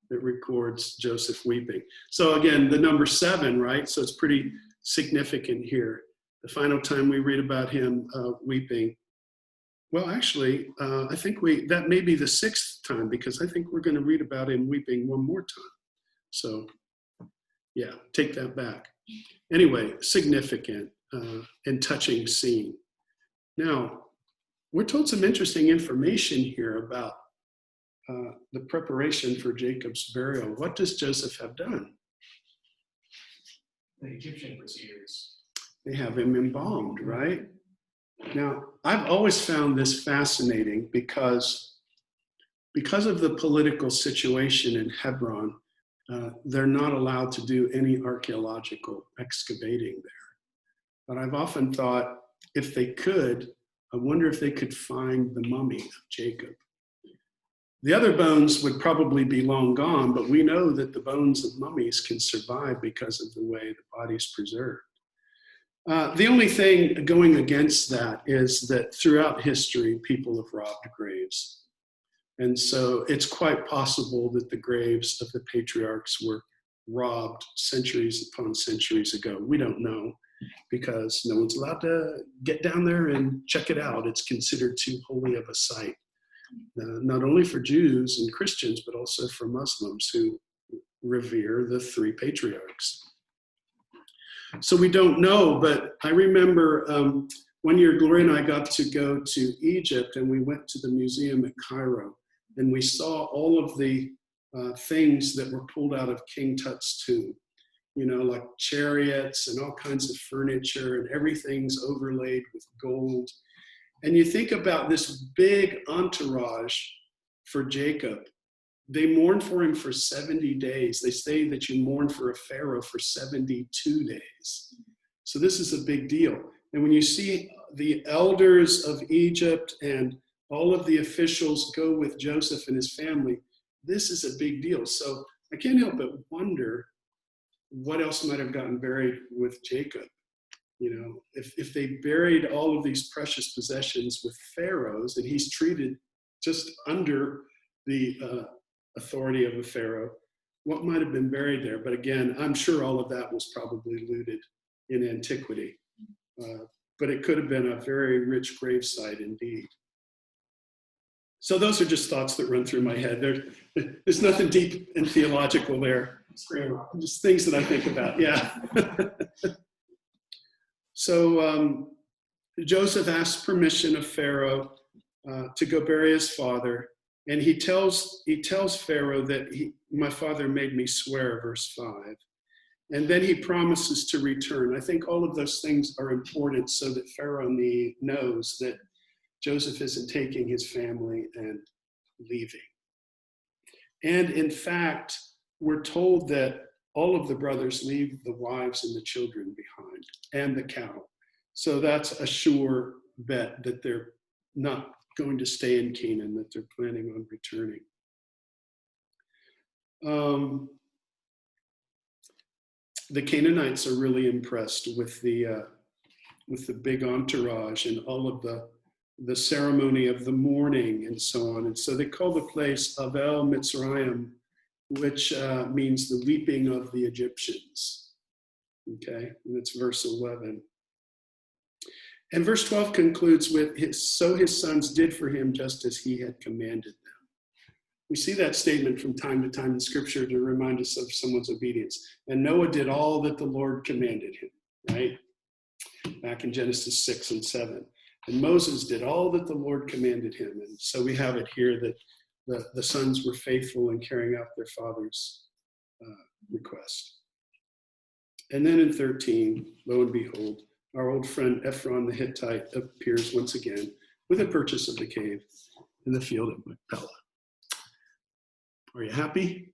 that records Joseph weeping. So again, the number 7, right? So it's pretty significant here. The final time we read about him weeping. Well, actually, I think that may be the 6th time because I think we're going to read about him weeping one more time. So yeah, take that back. Anyway, significant and touching scene. Now, we're told some interesting information here about the preparation for Jacob's burial. What does Joseph have done? The Egyptian procedures. They have him embalmed, right? Now, I've always found this fascinating because of the political situation in Hebron, they're not allowed to do any archaeological excavating there. But I've often thought, if they could, I wonder if they could find the mummy of Jacob. The other bones would probably be long gone, but we know that the bones of mummies can survive because of the way the body is preserved. The only thing going against that is that throughout history, people have robbed graves. And so it's quite possible that the graves of the patriarchs were robbed centuries upon centuries ago. We don't know because no one's allowed to get down there and check it out. It's considered too holy of a site, not only for Jews and Christians, but also for Muslims who revere the three patriarchs. So we don't know, but I remember one year Gloria and I got to go to Egypt, and we went to the museum at Cairo, and we saw all of the things that were pulled out of King Tut's tomb, you know, like chariots and all kinds of furniture, and everything's overlaid with gold. And you think about this big entourage for Jacob. They mourn for him for 70 days. They say that you mourn for a pharaoh for 72 days. So this is a big deal. And when you see the elders of Egypt and all of the officials go with Joseph and his family, this is a big deal. So I can't help but wonder what else might have gotten buried with Jacob. You know, if they buried all of these precious possessions with pharaohs, and he's treated just under the authority of a pharaoh, what might have been buried there? But again, I'm sure all of that was probably looted in antiquity. But it could have been a very rich gravesite indeed. So those are just thoughts that run through my head. There's nothing deep and theological there. Just things that I think about, yeah. So Joseph asks permission of Pharaoh to go bury his father. And he tells Pharaoh that my father made me swear, verse 5. And then he promises to return. I think all of those things are important so that Pharaoh knows that Joseph isn't taking his family and leaving. And in fact, we're told that all of the brothers leave the wives and the children behind and the cattle. So that's a sure bet that they're not going to stay in Canaan, that they're planning on returning. The Canaanites are really impressed with the big entourage and all of the ceremony of the mourning and so on. And so they call the place Avel Mitzrayim, which means the weeping of the Egyptians. Okay, and that's verse 11. And verse 12 concludes with, so his sons did for him just as he had commanded them. We see that statement from time to time in Scripture to remind us of someone's obedience. And Noah did all that the Lord commanded him, right? Back in Genesis 6 and 7. And Moses did all that the Lord commanded him. And so we have it here that the sons were faithful in carrying out their father's request. And then in 13, lo and behold, our old friend Ephron the Hittite appears once again with a purchase of the cave in the field of Machpelah. Are you happy?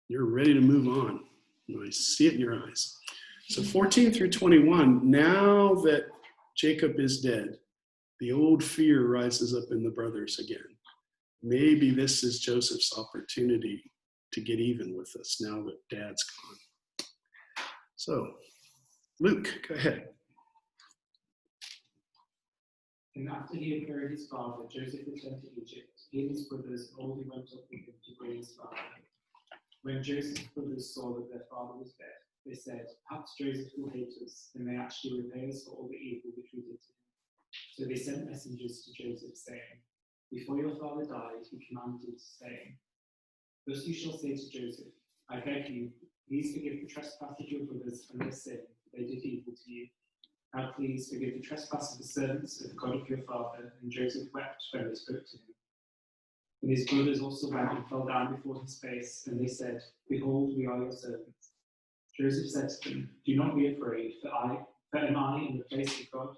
You're ready to move on. I see it in your eyes. So 14 through 21, now that Jacob is dead, the old fear rises up in the brothers again. Maybe this is Joseph's opportunity to get even with us now that Dad's gone. So, Luke, go ahead. And after he had buried his father, Joseph returned to Egypt. He and his brothers all who went up with him to bury his father. When Joseph's brothers saw that their father was dead, they said, perhaps Joseph will hate us and may actually repay us for all the evil which we did to him. So they sent messengers to Joseph, saying, before your father died, he commanded, saying, thus you shall say to Joseph, I beg you, please forgive the trespass of your brothers and their sin, for they did evil to you. Now please forgive the trespass of the servants of the God of your father. And Joseph wept when they spoke to him. And his brothers also went and fell down before his face, and they said, behold, we are your servants. Joseph said to them, do not be afraid, for am I in the place of God?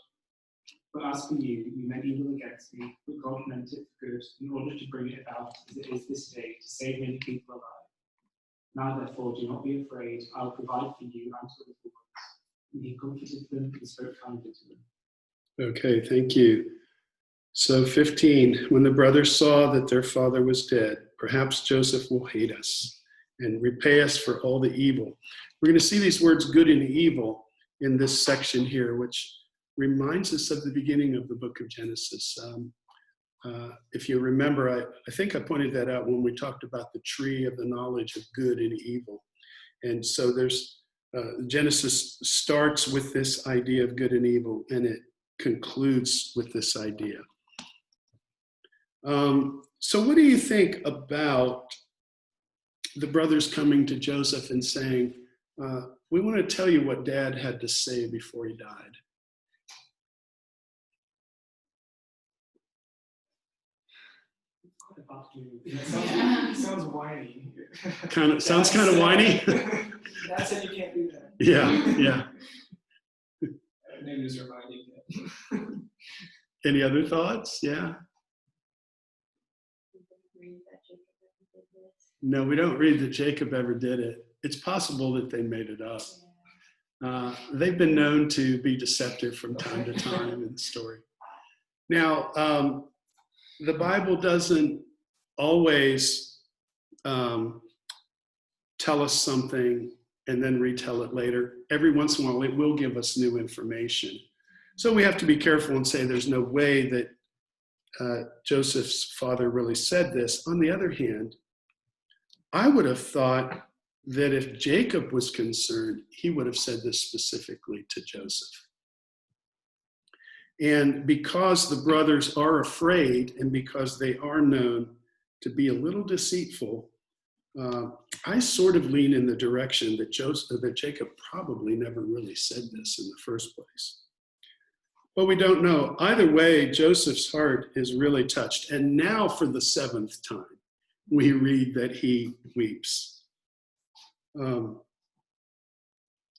But as for you, you meant evil against me, but God meant it for good, in order to bring it about as it is this day, to save many people alive. Now therefore, do not be afraid. I will provide for you and for the poor. And he comforted them and spoke kindly to them. Okay, thank you. So 15, when the brothers saw that their father was dead, perhaps Joseph will hate us and repay us for all the evil. We're going to see these words good and evil in this section here, which reminds us of the beginning of the book of Genesis. If you remember, I think I pointed that out when we talked about the tree of the knowledge of good and evil. And so there's Genesis starts with this idea of good and evil, and it concludes with this idea. So what do you think about the brothers coming to Joseph and saying, we want to tell you what Dad had to say before he died? Sounds whiny. Sounds kind of whiny. Dad said you can't do that. Yeah. Maybe just reminding him. Any other thoughts? Yeah. No, we don't read that Jacob ever did it. It's possible that they made it up. They've been known to be deceptive from time to time in the story. Now, the Bible doesn't always tell us something and then retell it later. Every once in a while, it will give us new information. So we have to be careful and say there's no way that Joseph's father really said this. On the other hand, I would have thought that if Jacob was concerned, he would have said this specifically to Joseph. And because the brothers are afraid and because they are known to be a little deceitful, I sort of lean in the direction that Jacob probably never really said this in the first place. But we don't know. Either way, Joseph's heart is really touched. And now for the 7th time, we read that he weeps. We're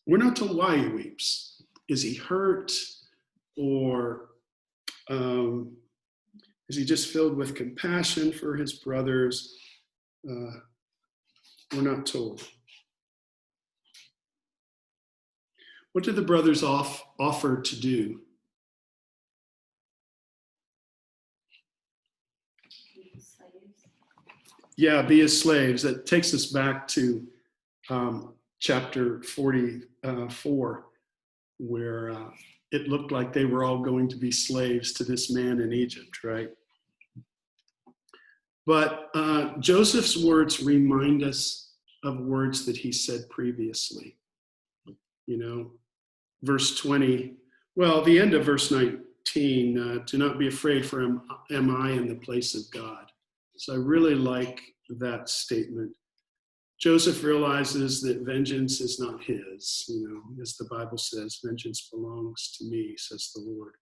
not told why he weeps. Is he hurt? Or is he just filled with compassion for his brothers? We're not told. What did the brothers offer to do? Yeah, be his slaves. That takes us back to chapter 44, where it looked like they were all going to be slaves to this man in Egypt, right? But Joseph's words remind us of words that he said previously. You know, verse 20, well, the end of verse 19, do not be afraid, for am I in the place of God? So I really like that statement. Joseph realizes that vengeance is not his. You know, as the Bible says, vengeance belongs to me, says the Lord.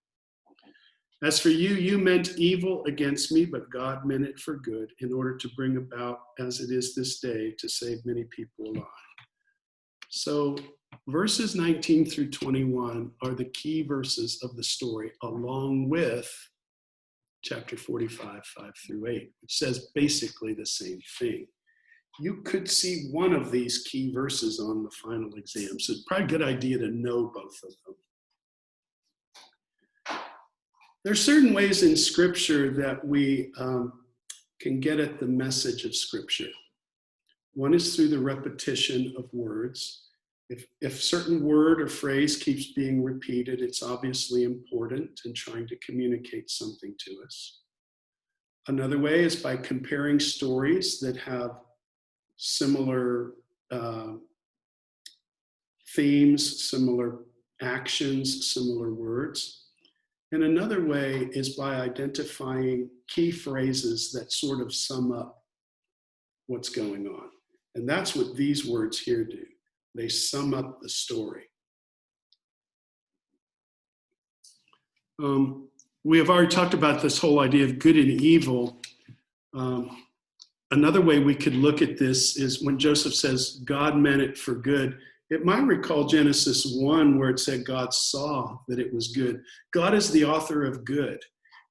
As for you, you meant evil against me, but God meant it for good in order to bring about, as it is this day, to save many people alive. So verses 19 through 21 are the key verses of the story, along with chapter 45, 5 through 8, which says basically the same thing. You could see one of these key verses on the final exam, so it's probably a good idea to know both of them. There are certain ways in Scripture that we can get at the message of Scripture. One is through the repetition of words. If certain word or phrase keeps being repeated, it's obviously important and trying to communicate something to us. Another way is by comparing stories that have similar themes, similar actions, similar words. And another way is by identifying key phrases that sort of sum up what's going on. And that's what these words here do. They sum up the story. We have already talked about this whole idea of good and evil. Another way we could look at this is when Joseph says God meant it for good. It might recall Genesis 1 where it said God saw that it was good. God is the author of good,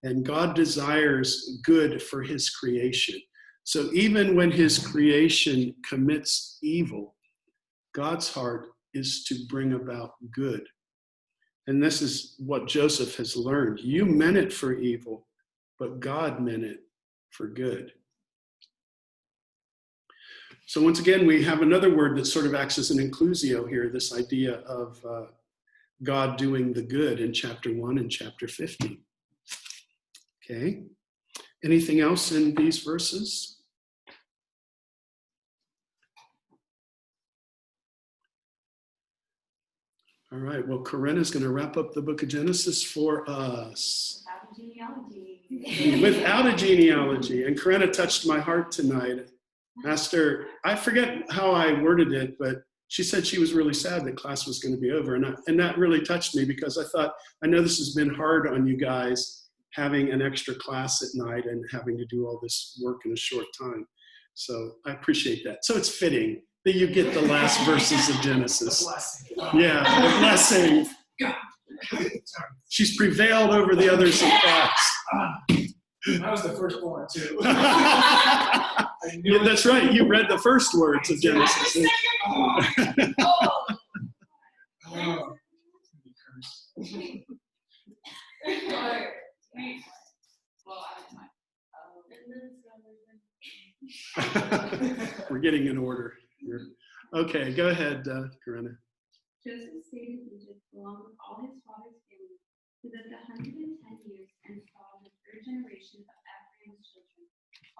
and God desires good for his creation. So even when his creation commits evil, God's heart is to bring about good. And this is what Joseph has learned. You meant it for evil, but God meant it for good. So once again, we have another word that sort of acts as an inclusio here, this idea of God doing the good in chapter 1 and chapter 50. Okay. Anything else in these verses? All right. Well, Corinna's going to wrap up the book of Genesis for us. Without a genealogy. Without a genealogy. And Corinna touched my heart tonight. Asked her, I forget how I worded it, but she said she was really sad that class was going to be over. And that really touched me because I thought, I know this has been hard on you guys, having an extra class at night and having to do all this work in a short time. So I appreciate that. So it's fitting that you get the last verses of Genesis. Yeah, the blessing. She's prevailed over the others in class. I was the first one too. Yeah, that's right. You read the first words of Genesis. We're getting in order here. Okay, go ahead, Corinna. Joseph stayed in Egypt along with all his father's family, who lived 110 years and saw the third generation of Ephraim's children.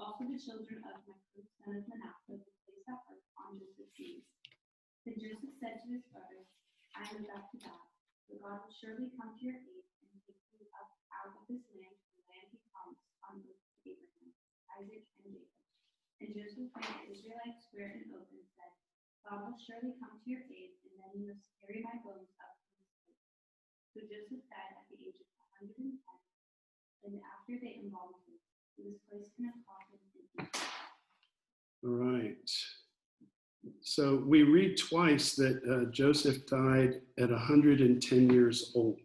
Also the children of Machir, son of Manasseh, who placed that earth on Joseph's knees. Then Joseph said to his brothers, I am about to die, but God will surely come to your aid and take you up out of this land to the land he promised on oath to Abraham, Isaac, and Jacob. And Joseph made the Israelites swear an oath and said, God will surely come to your aid, and then you must carry my bones up from this place. So Joseph died at the age of 110, and after they embalmed him, he was placed in a coffin in Egypt. All right. So we read twice that Joseph died at 110 years old.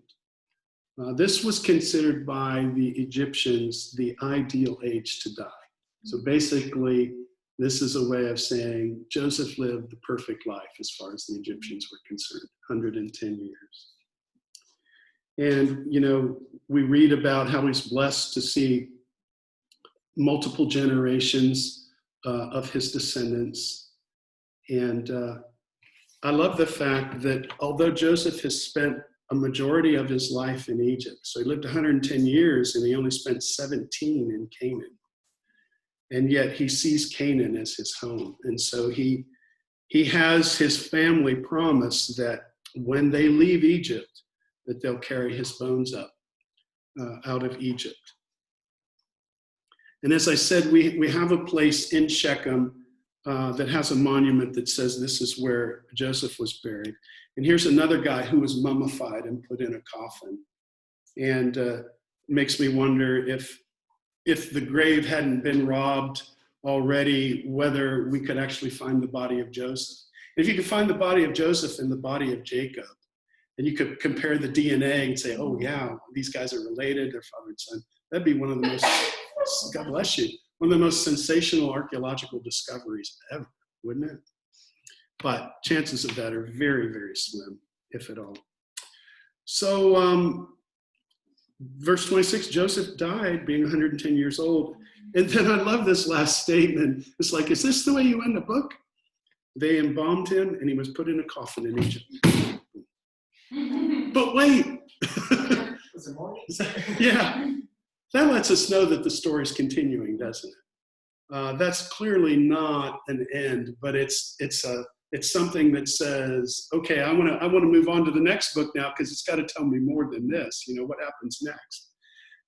This was considered by the Egyptians the ideal age to die. So basically, this is a way of saying Joseph lived the perfect life as far as the Egyptians were concerned, 110 years. And, you know, we read about how he's blessed to see multiple generations of his descendants. And I love the fact that although Joseph has spent a majority of his life in Egypt, so he lived 110 years and he only spent 17 in Canaan. And yet he sees Canaan as his home. And so he has his family promise that when they leave Egypt, that they'll carry his bones up out of Egypt. And as I said, we have a place in Shechem that has a monument that says this is where Joseph was buried. And here's another guy who was mummified and put in a coffin. And makes me wonder if the grave hadn't been robbed already, whether we could actually find the body of Joseph. If you could find the body of Joseph and the body of Jacob, and you could compare the DNA and say, oh yeah, these guys are related, they're father and son, that'd be one of the most, God bless you, one of the most sensational archaeological discoveries ever, wouldn't it? But chances of that are very, very slim, if at all. So, verse 26, Joseph died being 110 years old. And then I love this last statement. It's like, is this the way you end a book? They embalmed him and he was put in a coffin in Egypt. But wait. Yeah, that lets us know that the story's continuing, doesn't it? That's clearly not an end, but it's something that says, okay, I want to move on to the next book now because it's got to tell me more than this. You know, what happens next?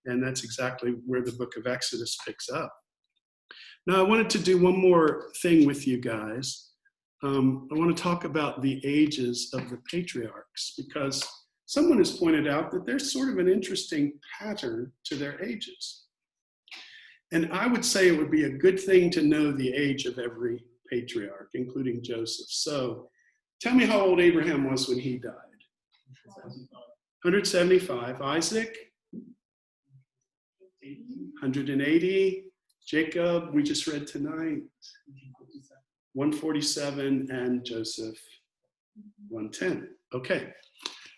And that's exactly where the book of Exodus picks up. Now, I wanted to do one more thing with you guys. I want to talk about the ages of the patriarchs because someone has pointed out that there's sort of an interesting pattern to their ages. And I would say it would be a good thing to know the age of every patriarch, including Joseph. So Tell me how old Abraham was when he died. 175. Isaac? 180. Jacob, we just read tonight. 147. And Joseph, 110. Okay.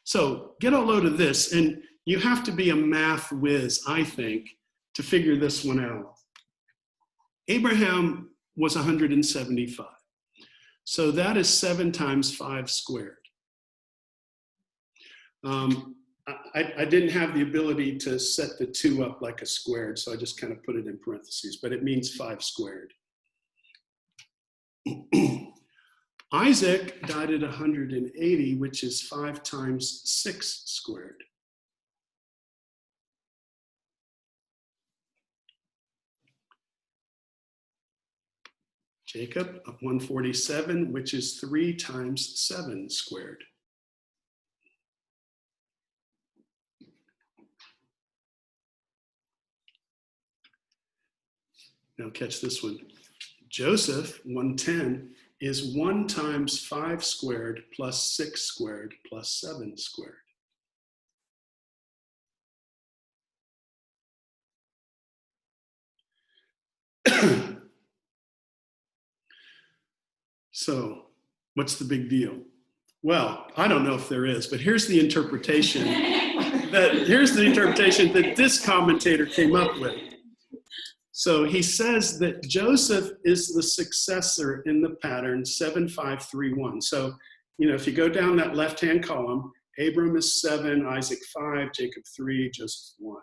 So get a load of this. And you have to be a math whiz, I think, to figure this one out. Abraham was 175. So that is 7 times 5 squared. I didn't have the ability to set the 2 up like a squared, so I just kind of put it in parentheses, but it means 5 squared. Isaac died at 180, which is 5 times 6 squared. Jacob, 147, which is 3 times 7 squared. Now catch this one. Joseph, 110, is 1 times 5 squared plus 6 squared plus 7 squared. So, what's the big deal? Well, I don't know if there is, but here's the interpretation that this commentator came up with. So he says that Joseph is the successor in the pattern 7531. So, if you go down that left-hand column, Abram is 7, Isaac 5, Jacob 3, Joseph 1.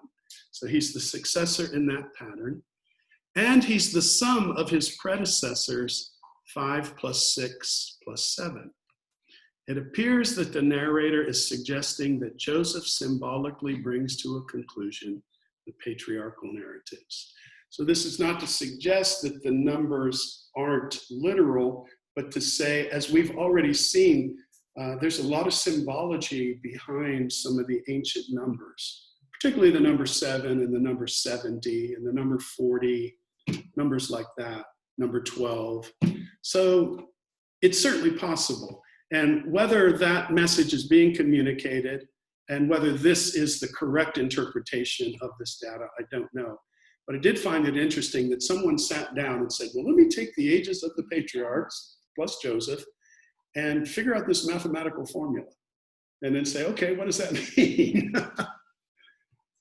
So he's the successor in that pattern. And he's the sum of his predecessors, 5 plus 6 plus 7. It appears that the narrator is suggesting that Joseph symbolically brings to a conclusion the patriarchal narratives. So this is not to suggest that the numbers aren't literal, but to say, as we've already seen, there's a lot of symbology behind some of the ancient numbers, particularly the number 7 and the number 70 and the number 40, numbers like that, number 12. So it's certainly possible. And whether that message is being communicated and whether this is the correct interpretation of this data, I don't know. But I did find it interesting that someone sat down and said, well, let me take the ages of the patriarchs plus Joseph and figure out this mathematical formula. And then say, okay, what does that mean?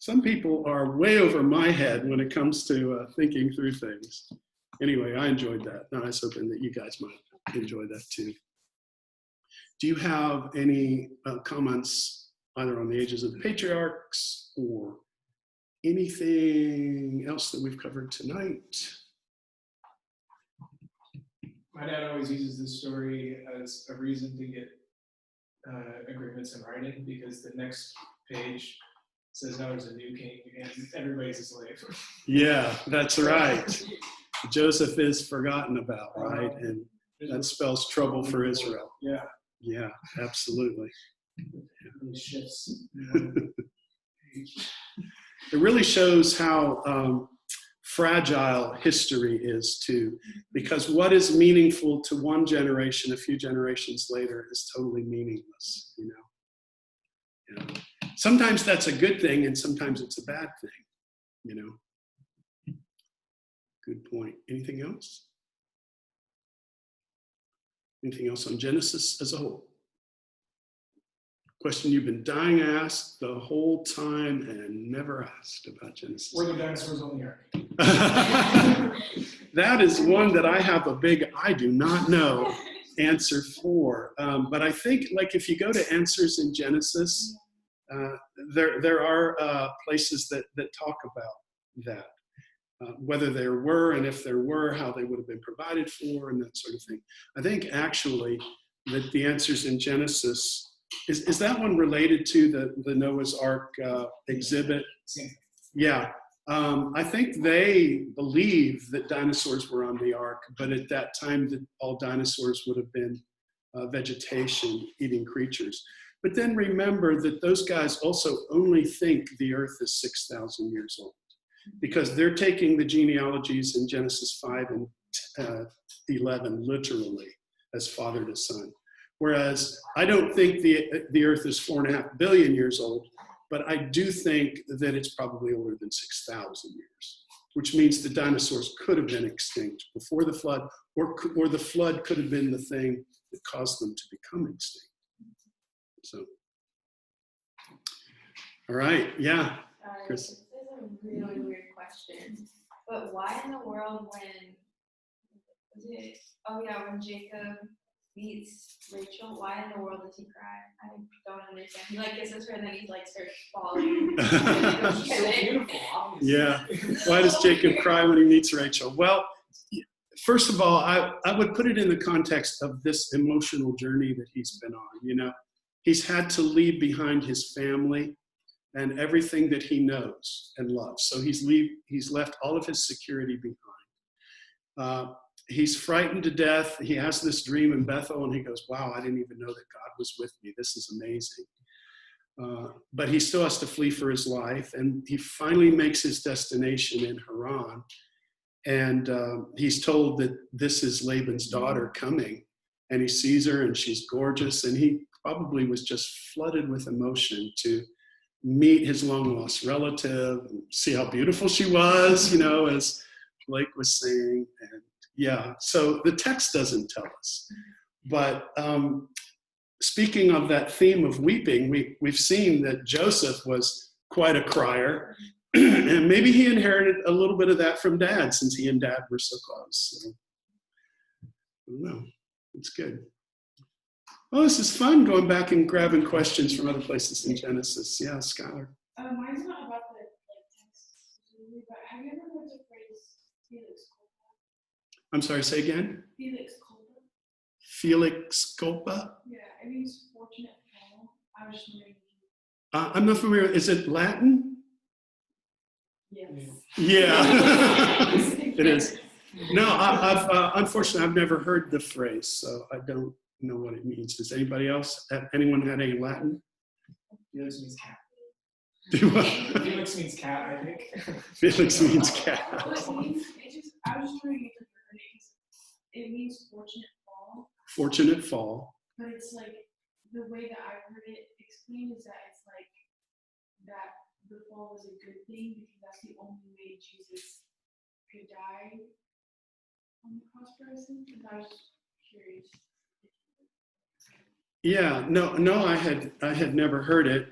Some people are way over my head when it comes to thinking through things. Anyway, I enjoyed that. And I was hoping that you guys might enjoy that too. Do you have any comments either on the ages of the patriarchs or anything else that we've covered tonight? My dad always uses this story as a reason to get agreements in writing, because the next page says now there's a new king and everybody's a slave. Yeah, that's right. Joseph is forgotten about, right? And that spells trouble for Israel. Yeah. Yeah, absolutely. It really shifts. It really shows how fragile history is too, because what is meaningful to one generation a few generations later is totally meaningless, Sometimes that's a good thing and sometimes it's a bad thing, Good point. Anything else? Anything else on Genesis as a whole? Question you've been dying to ask the whole time and never asked about Genesis. Were the dinosaurs on the ark? That is one that I have a big I do not know answer for. But I think, like, if you go to Answers in Genesis, there are places that talk about that. Whether there were, and if there were, how they would have been provided for, and that sort of thing. I think actually that the Answers in Genesis, is that one related to the Noah's Ark exhibit? Same. Yeah. I think they believe that dinosaurs were on the ark, but at that time that all dinosaurs would have been vegetation eating creatures. But then remember that those guys also only think the earth is 6,000 years old, because they're taking the genealogies in Genesis 5 and 11 literally as father to son. Whereas I don't think the Earth is 4.5 billion years old, but I do think that it's probably older than 6,000 years, which means the dinosaurs could have been extinct before the flood, or the flood could have been the thing that caused them to become extinct. So, all right, yeah, Chris. This is a really weird question, but why in the world when Jacob meets Rachel, why in the world does he cry? I don't understand. He like kisses her and then he like starts falling. She's so beautiful, obviously. Yeah. Why does Jacob cry when he meets Rachel? Well, first of all, I would put it in the context of this emotional journey that he's been on. You know, he's had to leave behind his family and everything that he knows and loves. So he's left all of his security behind. He's frightened to death. He has this dream in Bethel and he goes, wow, I didn't even know that God was with me. This is amazing. But he still has to flee for his life. And he finally makes his destination in Haran. And he's told that this is Laban's daughter coming. And he sees her and she's gorgeous. And he probably was just flooded with emotion to meet his long lost relative and see how beautiful she was, you know, as Blake was saying. And yeah, so the text doesn't tell us. But speaking of that theme of weeping, we've seen that Joseph was quite a crier. And maybe he inherited a little bit of that from Dad, since he and Dad were so close. So, I don't know. It's good. Oh, this is fun, going back and grabbing questions from other places in Genesis. Yeah, Skylar. Mine's not about the text, but have you ever heard the phrase Felix culpa? I'm sorry, say again? Felix culpa? Felix culpa? Yeah, it means fortunate fall. I was just wondering. I'm not familiar. Is it Latin? Yes. Yeah, it is. No, unfortunately, I've never heard the phrase, so I don't know what it means. Does anybody else? Anyone had any Latin? Felix means cat. Do what? Felix means cat, I think. Felix means cat. Well, it means, I was just wondering if you heard it. It means fortunate fall, Fortunate fall. but it's like the way that I've heard it explained is that it's like that the fall was a good thing because that's the only way Jesus could die on the cross for us. And I was curious. Yeah, no, I had never heard it.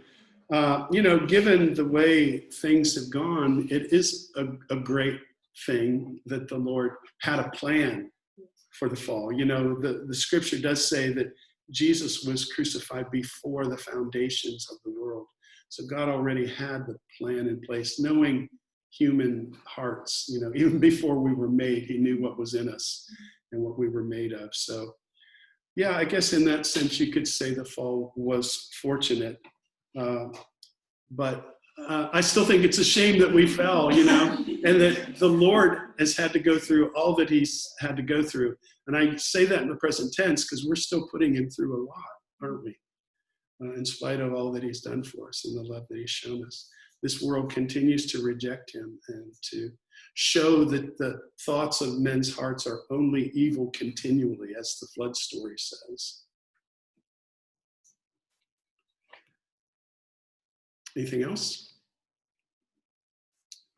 You know, given the way things have gone, it is a great thing that the Lord had a plan for the fall. You know, the scripture does say that Jesus was crucified before the foundations of the world. So God already had the plan in place, knowing human hearts, you know, even before we were made, he knew what was in us and what we were made of. So yeah, I guess in that sense, you could say the fall was fortunate. But I still think it's a shame that we fell, you know, and that the Lord has had to go through all that he's had to go through. And I say that in the present tense because we're still putting him through a lot, aren't we? In spite of all that he's done for us and the love that he's shown us. This world continues to reject him and to show that the thoughts of men's hearts are only evil continually, as the flood story says. Anything else?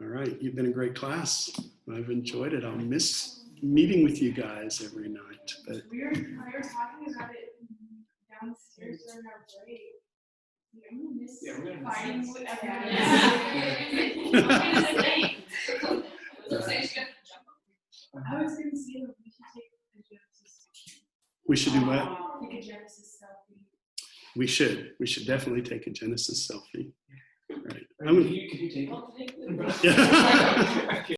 All right, you've been a great class. I've enjoyed it. I'll miss meeting with you guys every night. But We were talking about it downstairs during our break. I'm gonna miss Yeah, we're gonna fighting miss with it. everyone. I was gonna say that we should take a Genesis. we should do what? Take a Genesis selfie. We should. We should definitely take a Genesis selfie. Right. Could you take it? I'll take Yeah. Okay.